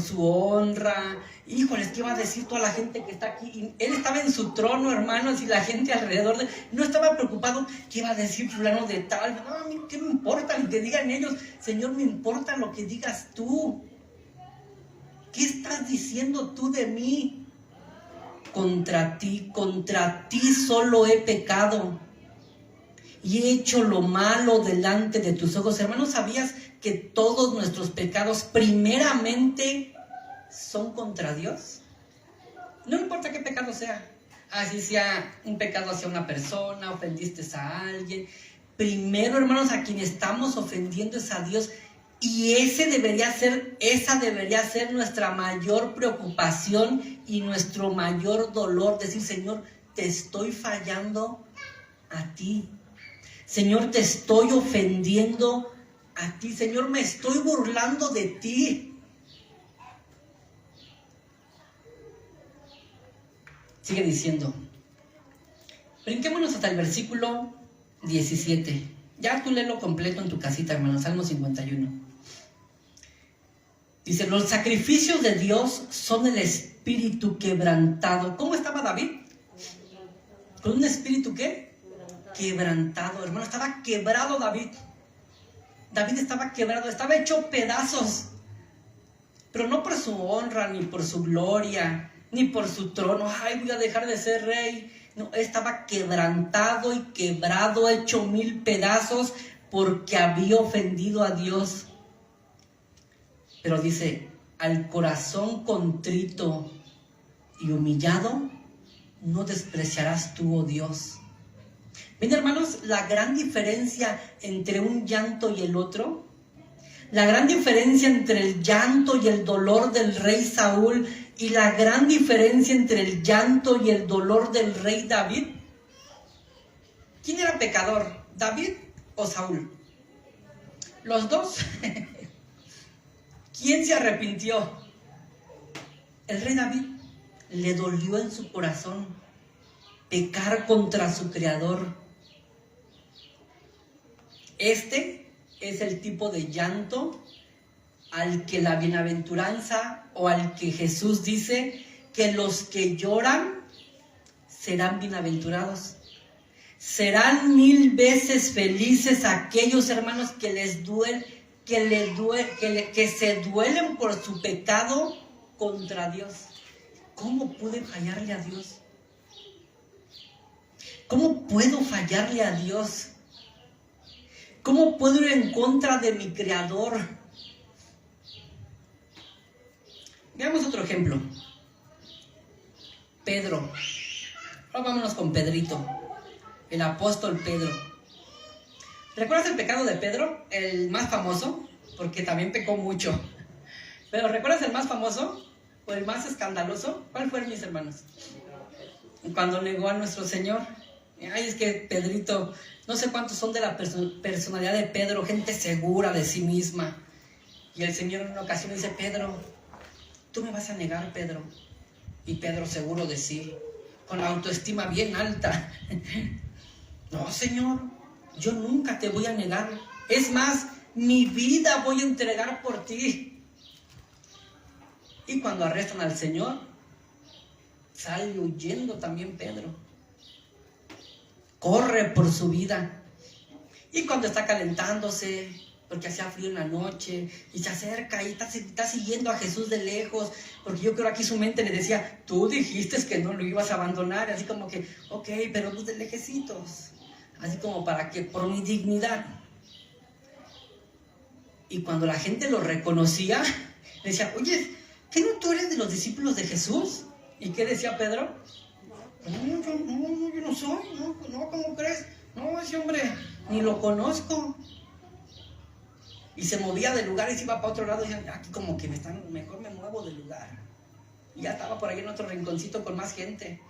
su honra. Híjoles, ¿qué va a decir toda la gente que está aquí? Y él estaba en su trono, hermanos, y la gente alrededor de él no estaba preocupado. ¿Qué va a decir fulano de tal? No, a mí, ¿qué me importa lo que digan ellos? Señor, me importa lo que digas tú. ¿Qué estás diciendo tú de mí? Contra ti solo he pecado y he hecho lo malo delante de tus ojos. Hermanos, ¿sabías que todos nuestros pecados primeramente son contra Dios? No importa qué pecado sea. Así sea un pecado hacia una persona, ofendiste a alguien. Primero, hermanos, a quien estamos ofendiendo es a Dios. Y esa debería ser nuestra mayor preocupación y nuestro mayor dolor. Decir: Señor, te estoy fallando a ti. Señor, te estoy ofendiendo a ti. Señor, me estoy burlando de ti. Sigue diciendo. Brinquémonos hasta el versículo 17. Ya tú léelo completo en tu casita, hermano. Salmo 51. Dice: los sacrificios de Dios son el espíritu quebrantado. ¿Cómo estaba David? ¿Con un espíritu qué? Quebrantado, hermano. Estaba quebrado David. David estaba quebrado, estaba hecho pedazos. Pero no por su honra, ni por su gloria, ni por su trono. Ay, voy a dejar de ser rey. No, estaba quebrantado y quebrado, hecho 1000 pedazos, porque había ofendido a Dios. Pero dice: al corazón contrito y humillado, no despreciarás tú, oh Dios. Ven, hermanos, la gran diferencia entre un llanto y el otro, la gran diferencia entre el llanto y el dolor del rey Saúl y la gran diferencia entre el llanto y el dolor del rey David. ¿Quién era pecador? ¿David o Saúl? Los dos. ¿Quién se arrepintió? El rey David. Le dolió en su corazón pecar contra su creador. Este es el tipo de llanto al que la bienaventuranza, o al que Jesús dice que los que lloran serán bienaventurados. Serán 1000 veces felices aquellos, hermanos, que se duelen por su pecado contra Dios. ¿Cómo pude fallarle a Dios? ¿Cómo puedo fallarle a Dios? ¿Cómo puedo ir en contra de mi Creador? Veamos otro ejemplo. Pedro. Ahora vámonos con Pedrito, el apóstol Pedro. ¿Recuerdas el pecado de Pedro? El más famoso, porque también pecó mucho. Pero ¿recuerdas el más famoso o el más escandaloso? ¿Cuál fue, mis hermanos? Cuando negó a nuestro Señor. Ay, es que Pedrito, no sé cuántos son de la personalidad de Pedro, gente segura de sí misma. Y el Señor en una ocasión dice: Pedro, tú me vas a negar, Pedro. Y Pedro, seguro de sí, con la autoestima bien alta: no, Señor, yo nunca te voy a negar. Es más, mi vida voy a entregar por ti. Y cuando arrestan al Señor, sale huyendo también Pedro. Corre por su vida. Y cuando está calentándose, porque hacía frío en la noche, y se acerca y está siguiendo a Jesús de lejos, porque yo creo aquí su mente le decía: tú dijiste que no lo ibas a abandonar, así como que, ok, pero pues de lejecitos, así como para que, por mi dignidad. Y cuando la gente lo reconocía, le decía: oye, ¿qué no tú eres de los discípulos de Jesús? ¿Y qué decía Pedro? No, yo no soy, no, ¿cómo crees? No, ese hombre, ni lo conozco. Y se movía del lugar y se iba para otro lado y decía: aquí como que mejor me muevo del lugar. Y ya estaba por ahí en otro rinconcito con más gente.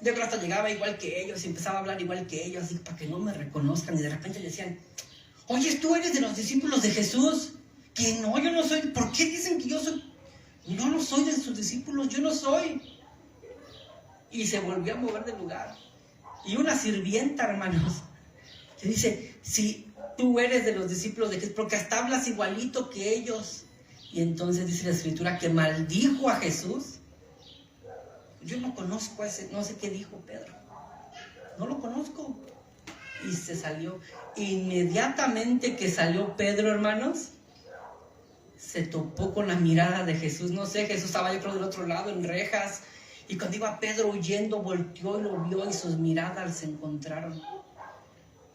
Yo creo que hasta llegaba igual que ellos y empezaba a hablar igual que ellos, así para que no me reconozcan. Y de repente le decían: oye, ¿tú eres de los discípulos de Jesús? Que no, yo no soy. ¿Por qué dicen que yo soy? Yo no soy de sus discípulos, yo no soy. Y se volvió a mover del lugar. Y una sirvienta, hermanos, le dice: si tú eres de los discípulos de Jesús, porque hasta hablas igualito que ellos. Y entonces dice la Escritura que maldijo a Jesús. Yo no conozco a ese, no sé qué dijo Pedro, no lo conozco. Y se salió. Inmediatamente que salió Pedro, hermanos, se topó con la mirada de Jesús. No sé, Jesús estaba yo creo del otro lado en rejas, y cuando iba Pedro huyendo, volteó y lo vio, y sus miradas se encontraron.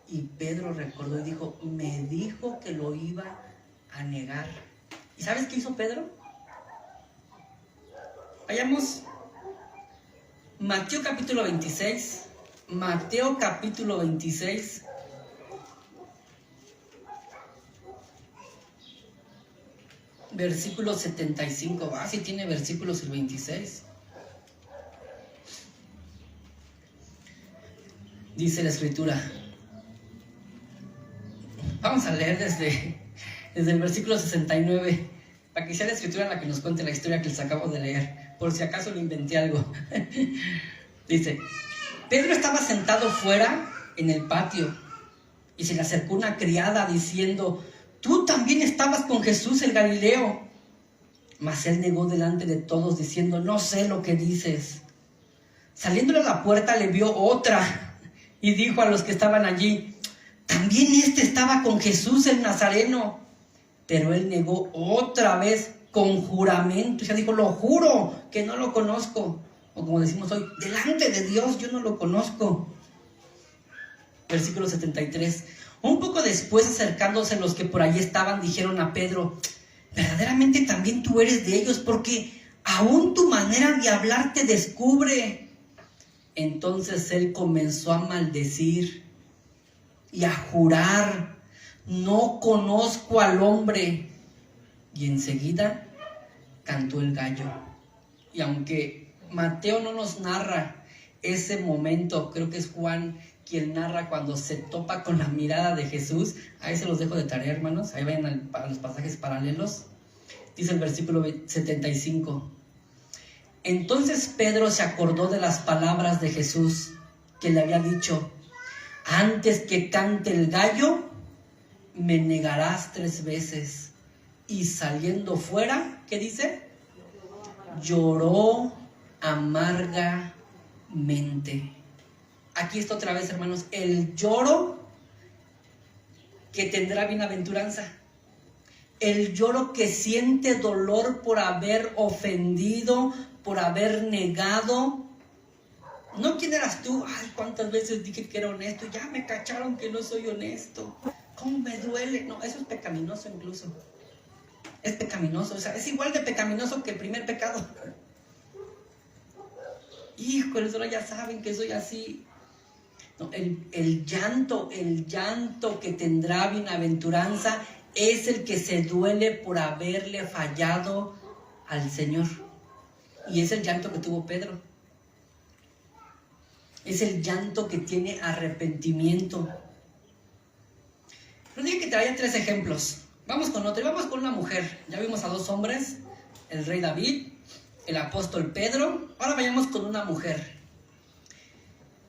Y Pedro recordó y dijo: me dijo que lo iba a negar. ¿Y sabes qué hizo Pedro? Vayamos. Mateo capítulo 26. Mateo capítulo 26. Versículo 75. Ah, sí tiene versículos el 26. Dice la Escritura. Vamos a leer desde el versículo 69, para que sea la Escritura en la que nos cuente la historia que les acabo de leer, por si acaso le inventé algo. Dice: Pedro estaba sentado fuera en el patio, y se le acercó una criada diciendo: tú también estabas con Jesús el Galileo. Mas él negó delante de todos, diciendo: no sé lo que dices. Saliéndole a la puerta le vio otra, y dijo a los que estaban allí: también este estaba con Jesús el Nazareno. Pero él negó otra vez con juramento. O sea, dijo: lo juro que no lo conozco. O como decimos hoy, delante de Dios yo no lo conozco. Versículo 73. Un poco después, acercándose los que por allí estaban, dijeron a Pedro: verdaderamente también tú eres de ellos, porque aún tu manera de hablar te descubre. Entonces él comenzó a maldecir y a jurar: no conozco al hombre. Y enseguida cantó el gallo. Y aunque Mateo no nos narra ese momento, creo que es Juan quien narra cuando se topa con la mirada de Jesús. Ahí se los dejo de tarea, hermanos. Ahí vayan a los pasajes paralelos. Dice el versículo 75. Entonces Pedro se acordó de las palabras de Jesús, que le había dicho: antes que cante el gallo, me negarás 3 veces. Y saliendo fuera, ¿qué dice? Lloró amargamente. Aquí está otra vez, hermanos, el lloro que tendrá bienaventuranza. El lloro que siente dolor por haber ofendido, por haber negado. No, ¿quién eras tú? Ay, cuántas veces dije que era honesto, ya me cacharon que no soy honesto. ¿Cómo me duele? No, eso es pecaminoso incluso. Es pecaminoso, o sea, es igual de pecaminoso que el primer pecado. híjole, ahora ya saben que soy así. No, el llanto que tendrá bienaventuranza es el que se duele por haberle fallado al Señor. Y es el llanto que tuvo Pedro. Es el llanto que tiene arrepentimiento. No dije que traía 3 ejemplos. Vamos con otro. Y vamos con una mujer. Ya vimos a 2 hombres. El rey David, el apóstol Pedro. Ahora vayamos con una mujer.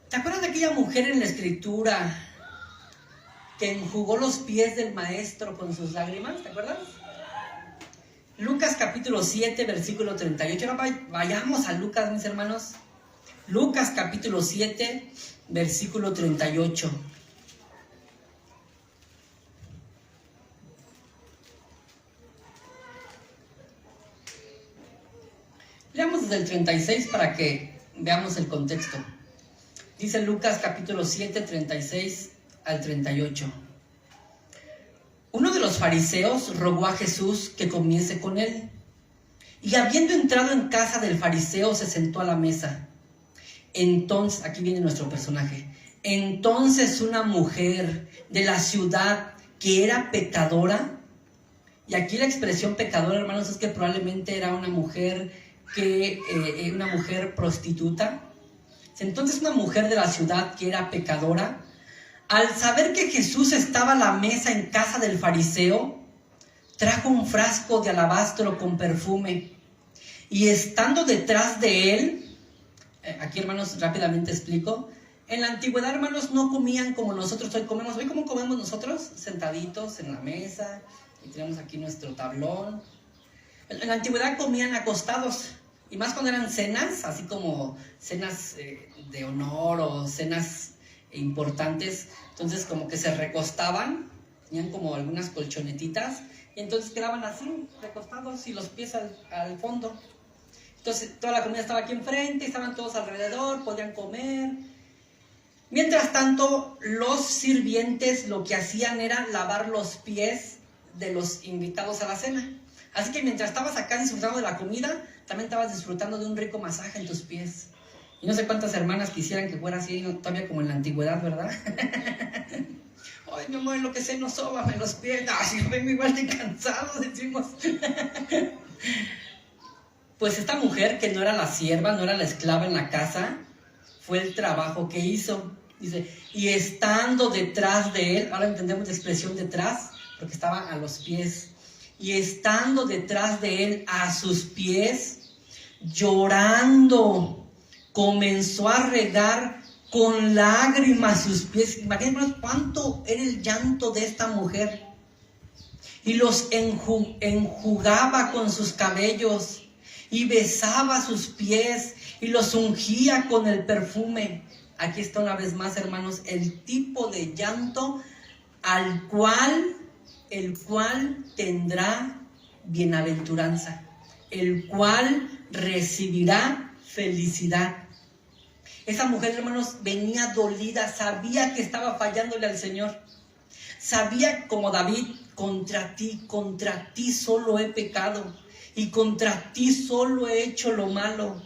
¿Te acuerdas de aquella mujer en la escritura que enjugó los pies del maestro con sus lágrimas? ¿Te acuerdas? Lucas capítulo 7, versículo 38. Ahora vayamos a Lucas, mis hermanos. Lucas capítulo 7, versículo 38. Leamos desde el 36 para que veamos el contexto. Dice Lucas capítulo 7, 36 al 38. Uno de los fariseos rogó a Jesús que comiese con él. Y habiendo entrado en casa del fariseo, se sentó a la mesa. Entonces, aquí viene nuestro personaje. Entonces una mujer de la ciudad que era pecadora, y aquí la expresión pecadora, hermanos, es que probablemente era una mujer una mujer prostituta. Entonces una mujer de la ciudad que era pecadora, al saber que Jesús estaba a la mesa en casa del fariseo, trajo un frasco de alabastro con perfume, y estando detrás de él, aquí, hermanos, rápidamente explico. En la antigüedad, hermanos, no comían como nosotros hoy comemos. ¿Hoy cómo comemos nosotros? Sentaditos en la mesa, y tenemos aquí nuestro tablón. En la antigüedad comían acostados, y más cuando eran cenas, así como cenas de honor o cenas importantes. Entonces como que se recostaban, tenían como algunas colchonetitas, y entonces quedaban así, recostados y los pies al fondo. Entonces toda la comida estaba aquí enfrente, estaban todos alrededor, podían comer. Mientras tanto, los sirvientes lo que hacían era lavar los pies de los invitados a la cena. Así que mientras estabas acá disfrutando de la comida, también estabas disfrutando de un rico masaje en tus pies. Y no sé cuántas hermanas quisieran que fuera así, todavía como en la antigüedad, ¿verdad? Ay, mi amor, lo que sé no sóbame los pies. Ay, yo vengo igual de cansado, decimos. Pues esta mujer, que no era la sierva, no era la esclava en la casa, fue el trabajo que hizo. Dice, y estando detrás de él, ahora entendemos la expresión detrás, porque estaba a los pies. Y estando detrás de él a sus pies, llorando, comenzó a regar con lágrimas sus pies. Imagínense cuánto era el llanto de esta mujer. Y los enjugaba con sus cabellos, y besaba sus pies, y los ungía con el perfume. Aquí está una vez más, hermanos, el tipo de llanto el cual tendrá bienaventuranza, el cual recibirá felicidad. Esa mujer, hermanos, venía dolida, sabía que estaba fallándole al Señor. Sabía, como David, contra ti solo he pecado, y contra ti solo he hecho lo malo.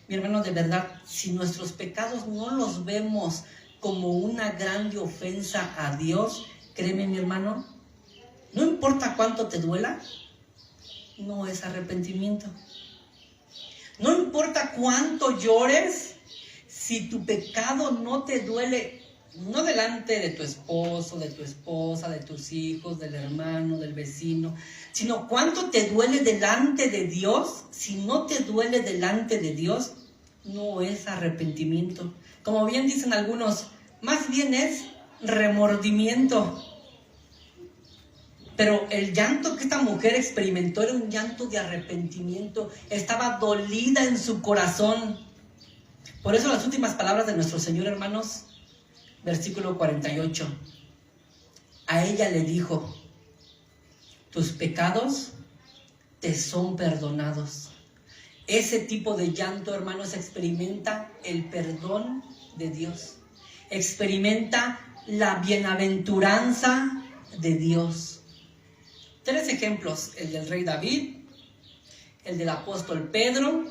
Mi hermano, de verdad, si nuestros pecados no los vemos como una grande ofensa a Dios, créeme, mi hermano, no importa cuánto te duela, no es arrepentimiento. No importa cuánto llores, si tu pecado no te duele, no delante de tu esposo, de tu esposa, de tus hijos, del hermano, del vecino, sino cuánto te duele delante de Dios. Si no te duele delante de Dios, no es arrepentimiento. Como bien dicen algunos, más bien es remordimiento. Pero el llanto que esta mujer experimentó era un llanto de arrepentimiento. Estaba dolida en su corazón. Por eso las últimas palabras de nuestro Señor, hermanos, versículo 48. A ella le dijo, tus pecados te son perdonados. Ese tipo de llanto, hermanos, experimenta el perdón de Dios. Experimenta la bienaventuranza de Dios. 3 ejemplos, el del rey David, el del apóstol Pedro,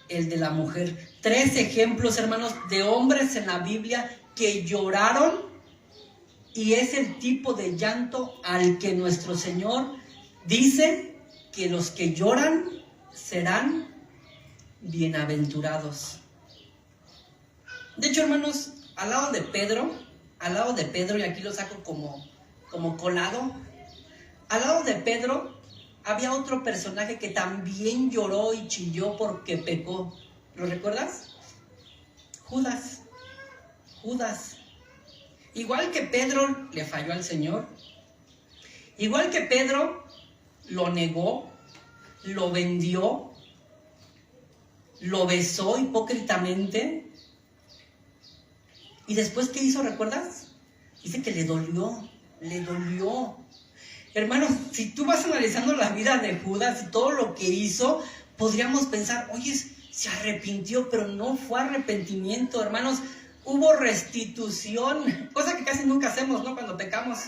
el de la mujer. 3 ejemplos, hermanos, de hombres en la Biblia que lloraron, y es el tipo de llanto al que nuestro Señor dice que los que lloran serán bienaventurados. De hecho, hermanos, al lado de Pedro, y aquí lo saco como colado, al lado de Pedro había otro personaje que también lloró y chilló porque pecó. ¿Lo recuerdas? Judas. Igual que Pedro le falló al Señor, igual que Pedro lo negó, lo vendió, lo besó hipócritamente. Y después, ¿qué hizo? ¿Recuerdas? Dice que le dolió. Hermanos, si tú vas analizando la vida de Judas y todo lo que hizo, podríamos pensar, oye, se arrepintió, pero no fue arrepentimiento, hermanos. Hubo restitución, cosa que casi nunca hacemos, ¿no? Cuando pecamos.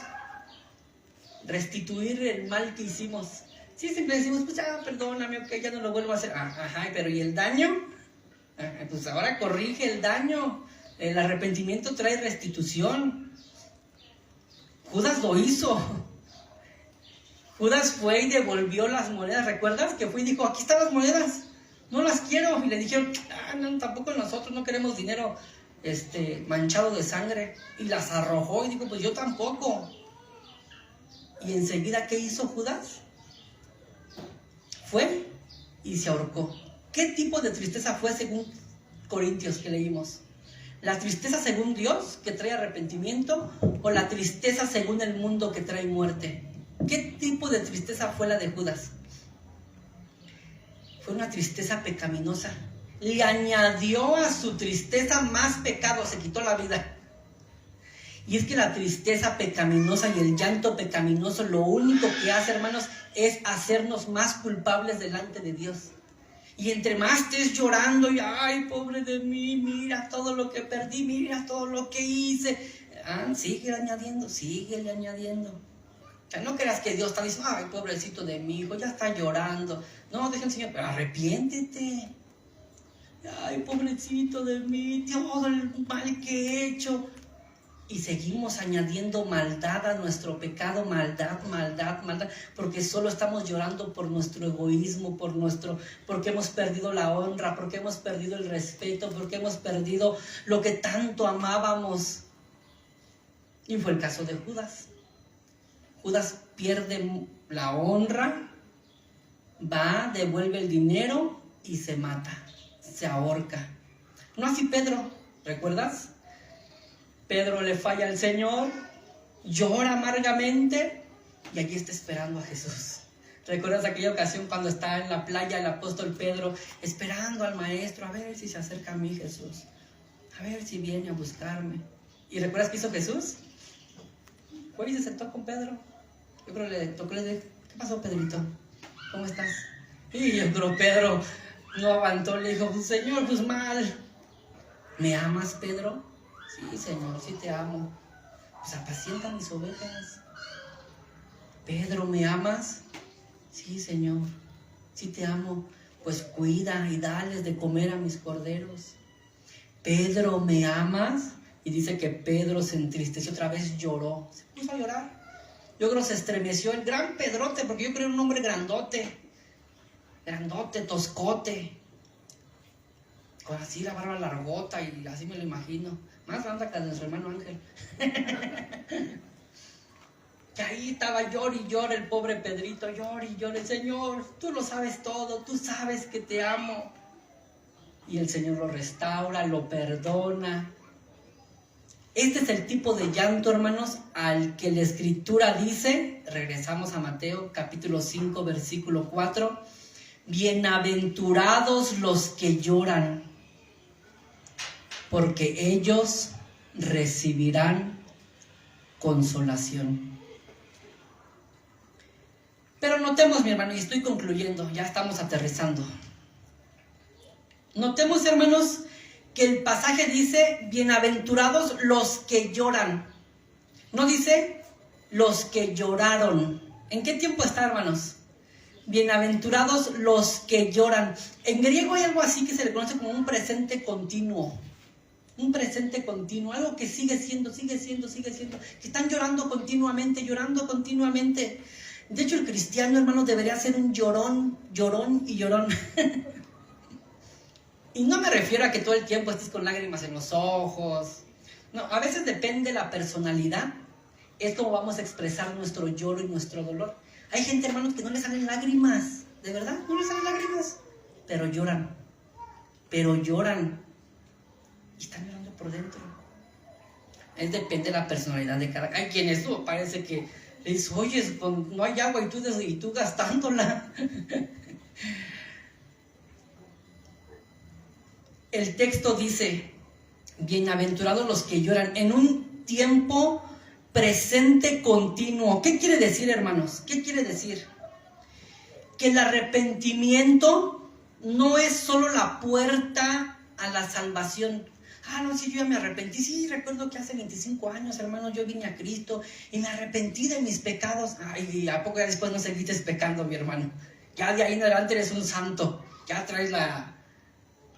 Restituir el mal que hicimos. Sí, siempre decimos, pues ya, perdóname, ok, ya no lo vuelvo a hacer. Ajá, pero ¿y el daño? Pues ahora corrige el daño. El arrepentimiento trae restitución. Judas lo hizo. Judas fue y devolvió las monedas. ¿Recuerdas? Que fue y dijo, aquí están las monedas, no las quiero. Y le dijeron, no, tampoco nosotros no queremos dinero manchado de sangre. Y las arrojó y dijo, pues yo tampoco. Y enseguida, ¿qué hizo Judas? Fue y se ahorcó. ¿Qué tipo de tristeza fue según Corintios que leímos? ¿La tristeza según Dios, que trae arrepentimiento, o la tristeza según el mundo, que trae muerte? ¿Qué tipo de tristeza fue la de Judas? Fue una tristeza pecaminosa. Le añadió a su tristeza más pecado, se quitó la vida. Y es que la tristeza pecaminosa y el llanto pecaminoso lo único que hace, hermanos, es hacernos más culpables delante de Dios. Y entre más estés llorando y, ay, pobre de mí, mira todo lo que perdí, mira todo lo que hice. Síguele añadiendo. O sea, no creas que Dios está diciendo, ay, pobrecito de mi hijo, ya está llorando. No, deja el Señor, pero arrepiéntete. Ay, pobrecito de mí, todo el mal que he hecho. Y seguimos añadiendo maldad a nuestro pecado, maldad, porque solo estamos llorando por nuestro egoísmo, porque hemos perdido la honra, porque hemos perdido el respeto, porque hemos perdido lo que tanto amábamos. Y fue el caso de Judas. Judas pierde la honra, va, devuelve el dinero y se mata, se ahorca. No así Pedro, ¿recuerdas? Pedro le falla al Señor, llora amargamente y allí está esperando a Jesús. ¿Recuerdas aquella ocasión cuando está en la playa el apóstol Pedro esperando al maestro a ver si se acerca a mí Jesús? A ver si viene a buscarme. ¿Y recuerdas qué hizo Jesús? Fue y se sentó con Pedro. Yo creo que le tocó, le dije, ¿qué pasó, Pedrito? ¿Cómo estás? Y yo creo Pedro no aguantó, le dijo, Señor, pues mal. ¿Me amas, Pedro? Sí, Señor, sí te amo. Pues apacienta mis ovejas. Pedro, ¿me amas? Sí, Señor, sí te amo. Pues cuida y dales de comer a mis corderos. Pedro, ¿me amas? Y dice que Pedro se entristeció otra vez, lloró. Se puso a llorar. Yo creo que se estremeció el gran Pedrote, porque yo creo que era un hombre grandote, toscote, con así la barba largota y así me lo imagino. Más grande que nuestro hermano Ángel. Que ahí estaba llore y llore el pobre Pedrito, llore y llore. Señor, tú lo sabes todo, tú sabes que te amo. Y el Señor lo restaura, lo perdona. Este es el tipo de llanto, hermanos, al que la Escritura dice, regresamos a Mateo capítulo 5, versículo 4, bienaventurados los que lloran, porque ellos recibirán consolación. Pero notemos, mi hermano, y estoy concluyendo, ya estamos aterrizando. Notemos, hermanos, que el pasaje dice, bienaventurados los que lloran. No dice, los que lloraron. ¿En qué tiempo está, hermanos? Bienaventurados los que lloran. En griego hay algo así que se le conoce como un presente continuo. Un presente continuo, algo que sigue siendo, que están llorando continuamente. De hecho, el cristiano, hermanos, debería ser un llorón. Y no me refiero a que todo el tiempo estés con lágrimas en los ojos. No, a veces depende la personalidad, es como vamos a expresar nuestro lloro y nuestro dolor. Hay gente, hermanos, que no le salen lágrimas, de verdad, no le salen lágrimas, pero lloran. Y están llorando por dentro. Depende de la personalidad de cada. Hay quienes parece que le dices, oye, no hay agua y tú gastándola. El texto dice, bienaventurados los que lloran en un tiempo presente continuo. ¿Qué quiere decir, hermanos? ¿Qué quiere decir? Que el arrepentimiento no es solo la puerta a la salvación. No, sí, yo ya me arrepentí. Sí, recuerdo que hace 25 años, hermanos, yo vine a Cristo y me arrepentí de mis pecados. ¿Y a poco ya después no seguiste pecando, mi hermano? Ya de ahí en adelante eres un santo. Ya traes la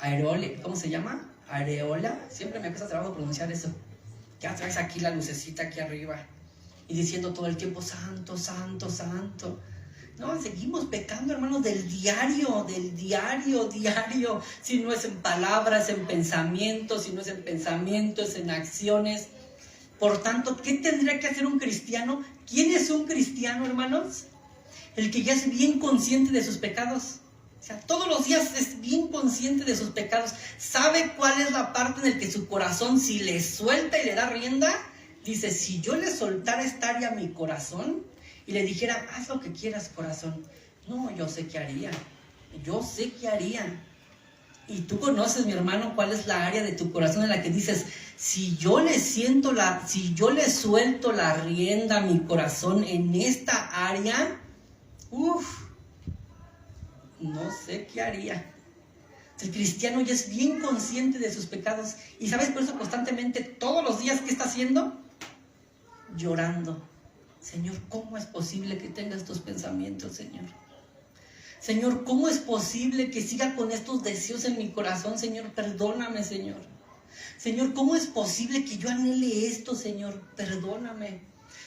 areola, ¿cómo se llama? Areola. Siempre me cuesta trabajo pronunciar eso. Ya traes aquí la lucecita aquí arriba. Y diciendo todo el tiempo, santo, santo, santo. No, seguimos pecando, hermanos, del diario. Si no es en palabras, en pensamientos, si no es en pensamientos, en acciones. Por tanto, ¿qué tendría que hacer un cristiano? ¿Quién es un cristiano, hermanos? El que ya es bien consciente de sus pecados. O sea, todos los días es bien consciente de sus pecados. Sabe cuál es la parte en la que su corazón, si le suelta y le da rienda, dice, si yo le soltara esta área a mi corazón y le dijera, haz lo que quieras, corazón. No, yo sé qué haría. Y tú conoces, mi hermano, cuál es la área de tu corazón en la que dices, si yo le suelto la rienda a mi corazón en esta área, no sé qué haría. El cristiano ya es bien consciente de sus pecados. Y ¿sabes por eso constantemente, todos los días, qué está haciendo? Llorando. Señor, ¿cómo es posible que tenga estos pensamientos, Señor? Señor, ¿cómo es posible que siga con estos deseos en mi corazón, Señor? Perdóname, Señor. Señor, ¿cómo es posible que yo anhele esto, Señor? Perdóname.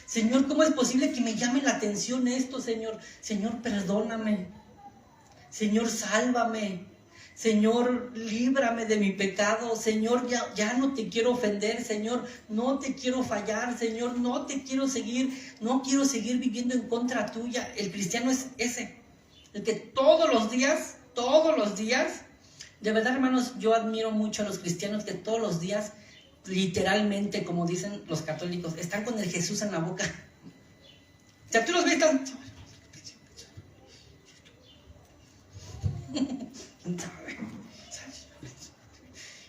Señor, ¿cómo es posible que me llame la atención esto, Señor? Señor, perdóname. Señor, sálvame. Señor, líbrame de mi pecado. Señor, ya no te quiero ofender. Señor, no te quiero fallar. Señor, no quiero seguir viviendo en contra tuya. El cristiano es ese, el que todos los días, de verdad, hermanos, yo admiro mucho a los cristianos que todos los días, literalmente, como dicen los católicos, están con el Jesús en la boca. O sea, tú los ves tan...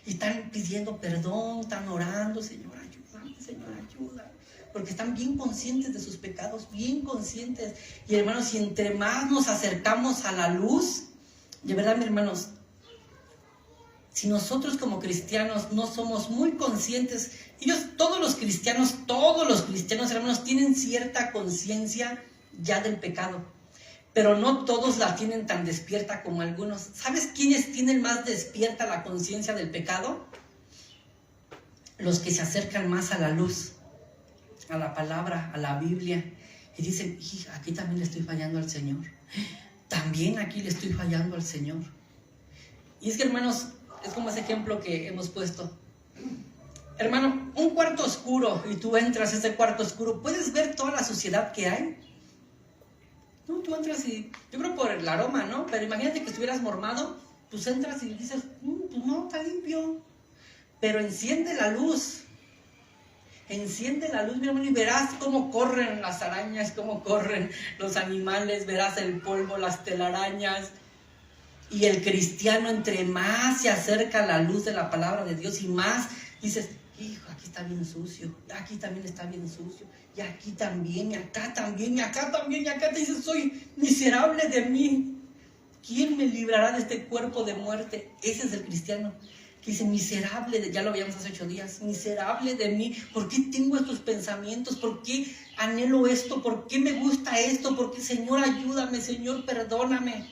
Y están pidiendo perdón, están orando, Señor, ayúdame, Señor, ayúdame. Porque están bien conscientes de sus pecados, bien conscientes. Y hermanos, si entre más nos acercamos a la luz, de verdad, mis hermanos, si nosotros como cristianos no somos muy conscientes, todos los cristianos, hermanos, tienen cierta conciencia ya del pecado. Pero no todos la tienen tan despierta como algunos. ¿Sabes quiénes tienen más despierta la conciencia del pecado? Los que se acercan más a la luz, a la palabra, a la Biblia. Y dicen, aquí también le estoy fallando al Señor. También aquí le estoy fallando al Señor. Y es que, hermanos, es como ese ejemplo que hemos puesto. Hermano, un cuarto oscuro y tú entras a ese cuarto oscuro, ¿puedes ver toda la suciedad que hay? No, tú entras y, yo creo por el aroma, ¿no? Pero imagínate que estuvieras mormado, pues entras y dices, pues no, está limpio. Pero enciende la luz, mi hermano, y verás cómo corren las arañas, cómo corren los animales, verás el polvo, las telarañas. Y el cristiano, entre más se acerca a la luz de la palabra de Dios y más dices, hijo, aquí está bien sucio, aquí también está bien sucio, y aquí también, y acá también, y acá también, y acá te dices, soy miserable de mí. ¿Quién me librará de este cuerpo de muerte? Ese es el cristiano, que dice, miserable, ya lo veíamos hace 8 días, miserable de mí, ¿por qué tengo estos pensamientos? ¿Por qué anhelo esto? ¿Por qué me gusta esto? ¿Por qué, Señor, ayúdame? Señor, perdóname.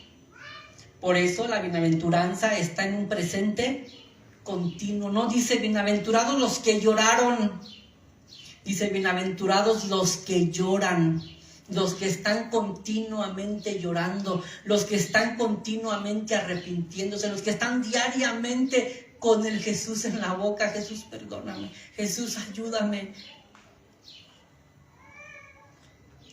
Por eso la bienaventuranza está en un presente continuo. No dice, bienaventurados los que lloraron. Dice, bienaventurados los que lloran. Los que están continuamente llorando, los que están continuamente arrepintiéndose, los que están diariamente con el Jesús en la boca. Jesús, perdóname. Jesús, ayúdame.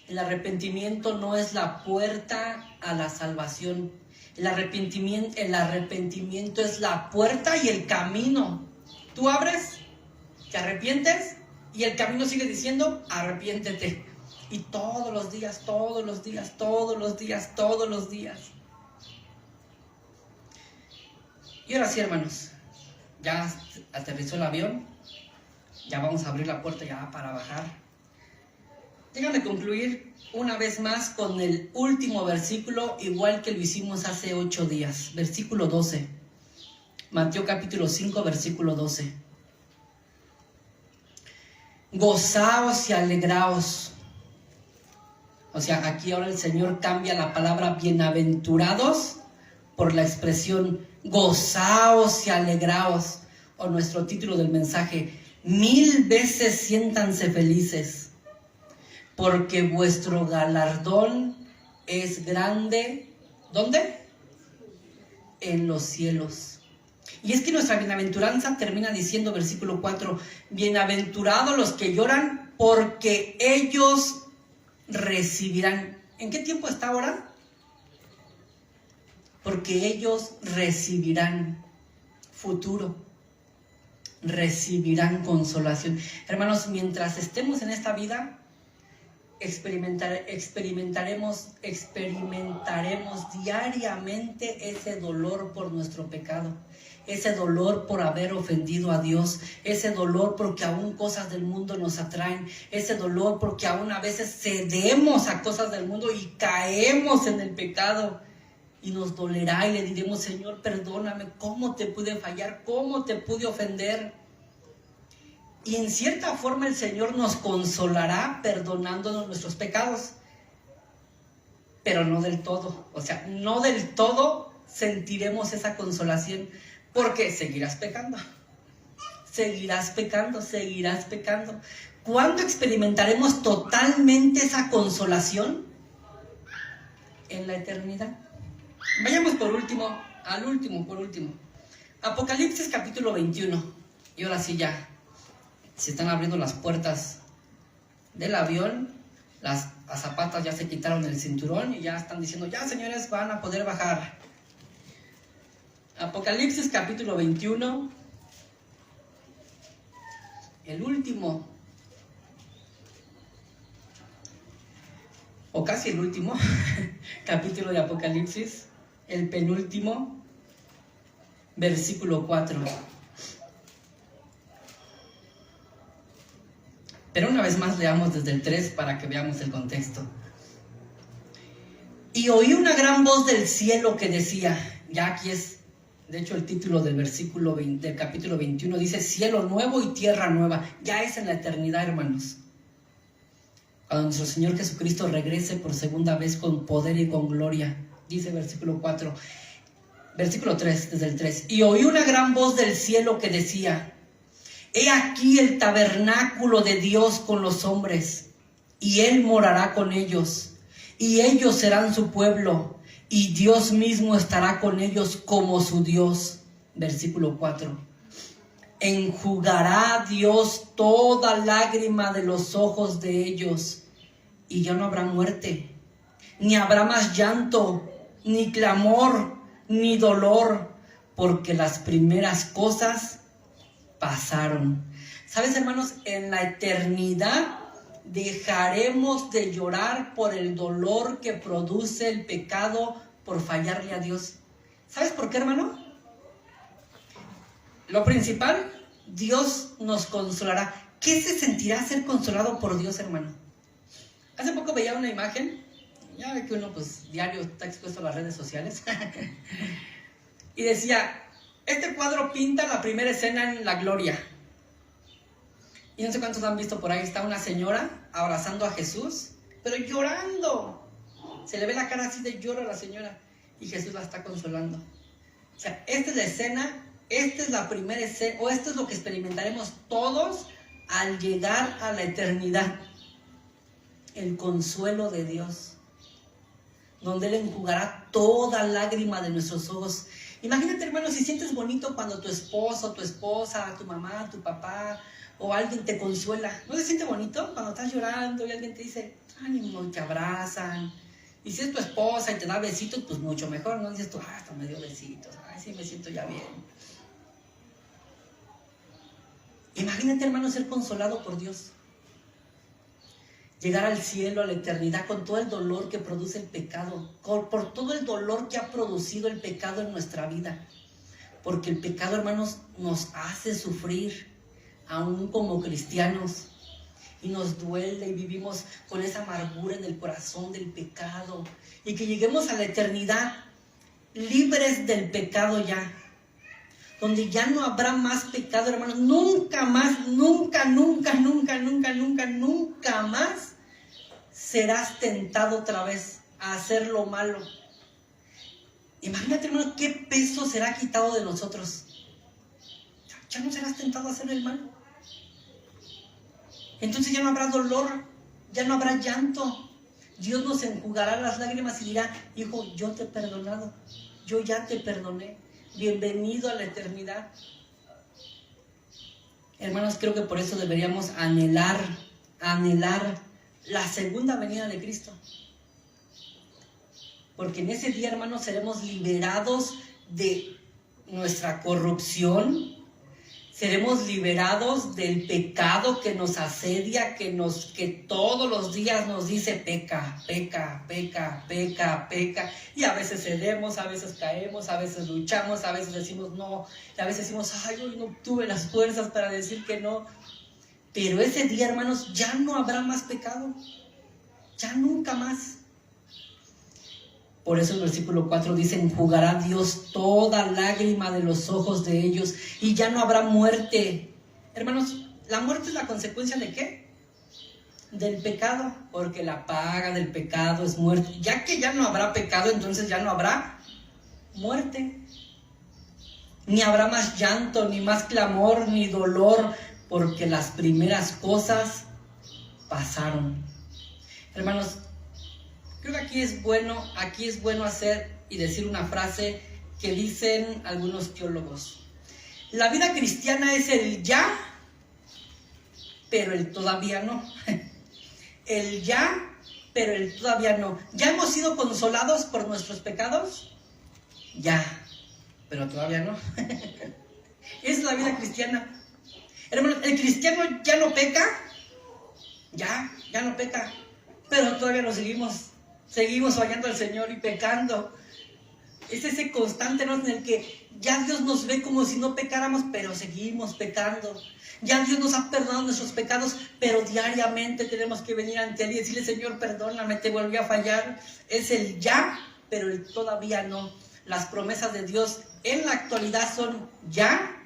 El arrepentimiento no es la puerta a la salvación. El arrepentimiento es la puerta y el camino. Tú abres, te arrepientes y el camino sigue diciendo, arrepiéntete. Y todos los días. Y ahora sí, hermanos, ya aterrizó el avión, ya vamos a abrir la puerta ya para bajar. Déjame concluir una vez más con el último versículo, igual que lo hicimos hace 8 días, versículo 12. Mateo capítulo 5, versículo 12. Gozaos y alegraos. O sea, aquí ahora el Señor cambia la palabra bienaventurados por la expresión gozaos y alegraos. O nuestro título del mensaje, 1000 veces siéntanse felices, porque vuestro galardón es grande. ¿Dónde? En los cielos. Y es que nuestra bienaventuranza termina diciendo, versículo 4, bienaventurados los que lloran, porque ellos recibirán. ¿En qué tiempo está ahora? Porque ellos recibirán futuro, recibirán consolación. Hermanos, mientras estemos en esta vida, experimentaremos diariamente ese dolor por nuestro pecado, ese dolor por haber ofendido a Dios, ese dolor porque aún cosas del mundo nos atraen, ese dolor porque aún a veces cedemos a cosas del mundo y caemos en el pecado. Y nos dolerá y le diremos, Señor, perdóname, ¿cómo te pude fallar? ¿Cómo te pude ofender? Y en cierta forma el Señor nos consolará perdonándonos nuestros pecados, pero no del todo. O sea, no del todo sentiremos esa consolación, porque seguirás pecando. ¿Cuándo experimentaremos totalmente esa consolación? En la eternidad. Vayamos por último. Apocalipsis capítulo 21. Y ahora sí ya se están abriendo las puertas del avión, las azafatas ya se quitaron el cinturón y ya están diciendo, ya señores, van a poder bajar. Apocalipsis capítulo 21, el último, o casi el último capítulo de Apocalipsis, el penúltimo, versículo 4. Pero una vez más leamos desde el 3 para que veamos el contexto. Y oí una gran voz del cielo que decía, ya aquí es, de hecho el título del versículo 20, del capítulo 21 dice, cielo nuevo y tierra nueva. Ya es en la eternidad, hermanos. Cuando nuestro Señor Jesucristo regrese por segunda vez con poder y con gloria. Dice versículo 4, versículo 3, desde el 3. Y oí una gran voz del cielo que decía, he aquí el tabernáculo de Dios con los hombres, y Él morará con ellos, y ellos serán su pueblo, y Dios mismo estará con ellos como su Dios. Versículo 4. Enjugará Dios toda lágrima de los ojos de ellos, y ya no habrá muerte, ni habrá más llanto, ni clamor, ni dolor, porque las primeras cosas pasaron. ¿Sabes, hermanos? En la eternidad dejaremos de llorar por el dolor que produce el pecado por fallarle a Dios. ¿Sabes por qué, hermano? Lo principal, Dios nos consolará. ¿Qué se sentirá ser consolado por Dios, hermano? Hace poco veía una imagen, ya ve que uno pues diario está expuesto a las redes sociales, y decía, Este cuadro pinta la primera escena en la gloria. Y no sé cuántos han visto por ahí, está una señora abrazando a Jesús, pero llorando. Se le ve la cara así de lloro a la señora y Jesús la está consolando. O sea, esta es la escena, esta es la primera escena, o esto es lo que experimentaremos todos al llegar a la eternidad. El consuelo de Dios, donde Él enjugará toda lágrima de nuestros ojos. Imagínate, hermano, si sientes bonito cuando tu esposo, tu esposa, tu mamá, tu papá o alguien te consuela. ¿No se siente bonito cuando estás llorando y alguien te dice ánimo, te abrazan? Y si es tu esposa y te da besitos, pues mucho mejor, ¿no? Dices tú, hasta me dio besitos, ay, sí me siento ya bien. Imagínate, hermano, ser consolado por Dios. Llegar al cielo, a la eternidad, con todo el dolor que produce el pecado, por todo el dolor que ha producido el pecado en nuestra vida. Porque el pecado, hermanos, nos hace sufrir, aún como cristianos. Y nos duele y vivimos con esa amargura en el corazón del pecado. Y que lleguemos a la eternidad libres del pecado ya. Donde ya no habrá más pecado, hermanos. Nunca más, nunca más serás tentado otra vez a hacer lo malo. Imagínate, hermano, qué peso será quitado de nosotros. Ya no serás tentado a hacer el mal. Entonces ya no habrá dolor, ya no habrá llanto. Dios nos enjugará las lágrimas y dirá, hijo, yo te he perdonado, yo ya te perdoné, bienvenido a la eternidad. Hermanos, creo que por eso deberíamos anhelar la segunda venida de Cristo. Porque en ese día, hermanos, seremos liberados de nuestra corrupción. Seremos liberados del pecado que nos asedia, que todos los días nos dice peca. Y a veces cedemos, a veces caemos, a veces luchamos, a veces decimos no. Y a veces decimos, ay, hoy no tuve las fuerzas para decir que no. Pero ese día, hermanos, ya no habrá más pecado. Ya nunca más. Por eso el versículo 4 dice, enjugará Dios toda lágrima de los ojos de ellos y ya no habrá muerte. Hermanos, ¿la muerte es la consecuencia de qué? Del pecado, porque la paga del pecado es muerte. Ya que ya no habrá pecado, entonces ya no habrá muerte. Ni habrá más llanto, ni más clamor, ni dolor, porque las primeras cosas pasaron. Hermanos, creo que aquí es bueno hacer y decir una frase que dicen algunos teólogos. La vida cristiana es el ya, pero el todavía no. El ya, pero el todavía no. ¿Ya hemos sido consolados por nuestros pecados? Ya, pero todavía no. Es la vida cristiana. Hermanos, el cristiano ya no peca. Ya no peca. Pero todavía lo seguimos fallando al Señor y pecando. Es ese constante, ¿no?, en el que ya Dios nos ve como si no pecáramos, pero seguimos pecando. Ya Dios nos ha perdonado nuestros pecados, pero diariamente tenemos que venir ante Él y decirle, Señor, perdóname, te volví a fallar. Es el ya, pero el todavía no. Las promesas de Dios en la actualidad son ya,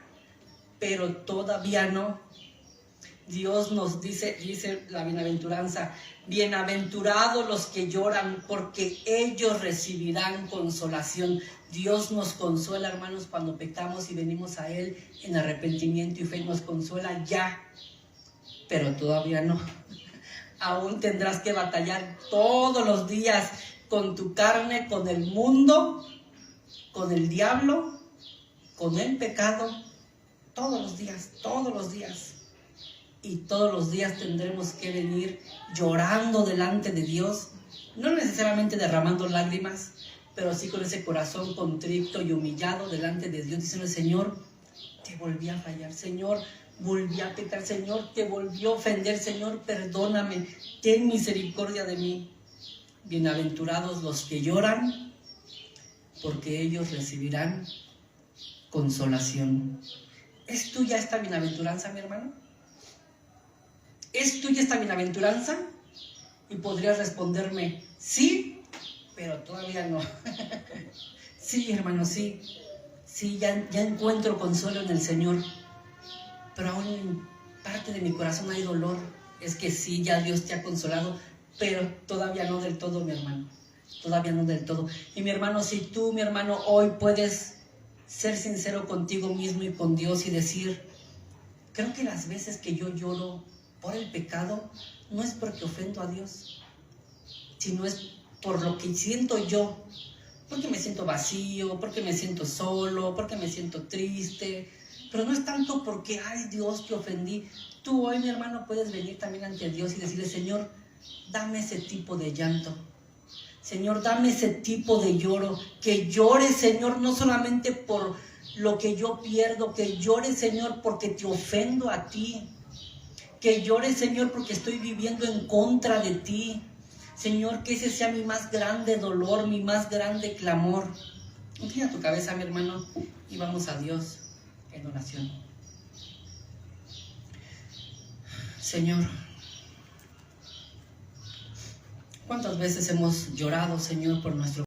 pero todavía no. Dios nos dice la bienaventuranza, bienaventurados los que lloran, porque ellos recibirán consolación. Dios nos consuela, hermanos, cuando pecamos y venimos a Él en arrepentimiento y fe. Nos consuela ya, pero todavía no. Aún tendrás que batallar todos los días con tu carne, con el mundo, con el diablo, con el pecado, todos los días. Y todos los días tendremos que venir llorando delante de Dios, no necesariamente derramando lágrimas, pero sí con ese corazón contrito y humillado delante de Dios, diciendo, Señor, te volví a fallar, Señor, volví a pecar, Señor, te volví a ofender, Señor, perdóname, ten misericordia de mí. Bienaventurados los que lloran, porque ellos recibirán consolación. ¿Es tuya esta bienaventuranza, mi hermano? ¿Es tuya esta bienaventuranza? Y podrías responderme, sí, pero todavía no. Sí, hermano, sí. sí, ya encuentro consuelo en el Señor, pero aún en parte de mi corazón hay dolor. Es que sí, ya Dios te ha consolado, pero todavía no del todo, mi hermano. Todavía no del todo. Y mi hermano, si tú, mi hermano, hoy puedes ser sincero contigo mismo y con Dios y decir, creo que las veces que yo lloro por el pecado, no es porque ofendo a Dios, sino es por lo que siento yo, porque me siento vacío, porque me siento solo, porque me siento triste, pero no es tanto porque, ay Dios, te ofendí. Tú hoy, mi hermano, puedes venir también ante Dios y decirle, Señor, dame ese tipo de llanto. Señor, dame ese tipo de lloro, que llore, Señor, no solamente por lo que yo pierdo, que llore, Señor, porque te ofendo a ti, que llore, Señor, porque estoy viviendo en contra de ti. Señor, que ese sea mi más grande dolor, mi más grande clamor. Inclina tu cabeza, mi hermano, y vamos a Dios en oración. Señor, ¿cuántas veces hemos llorado, Señor, por nuestro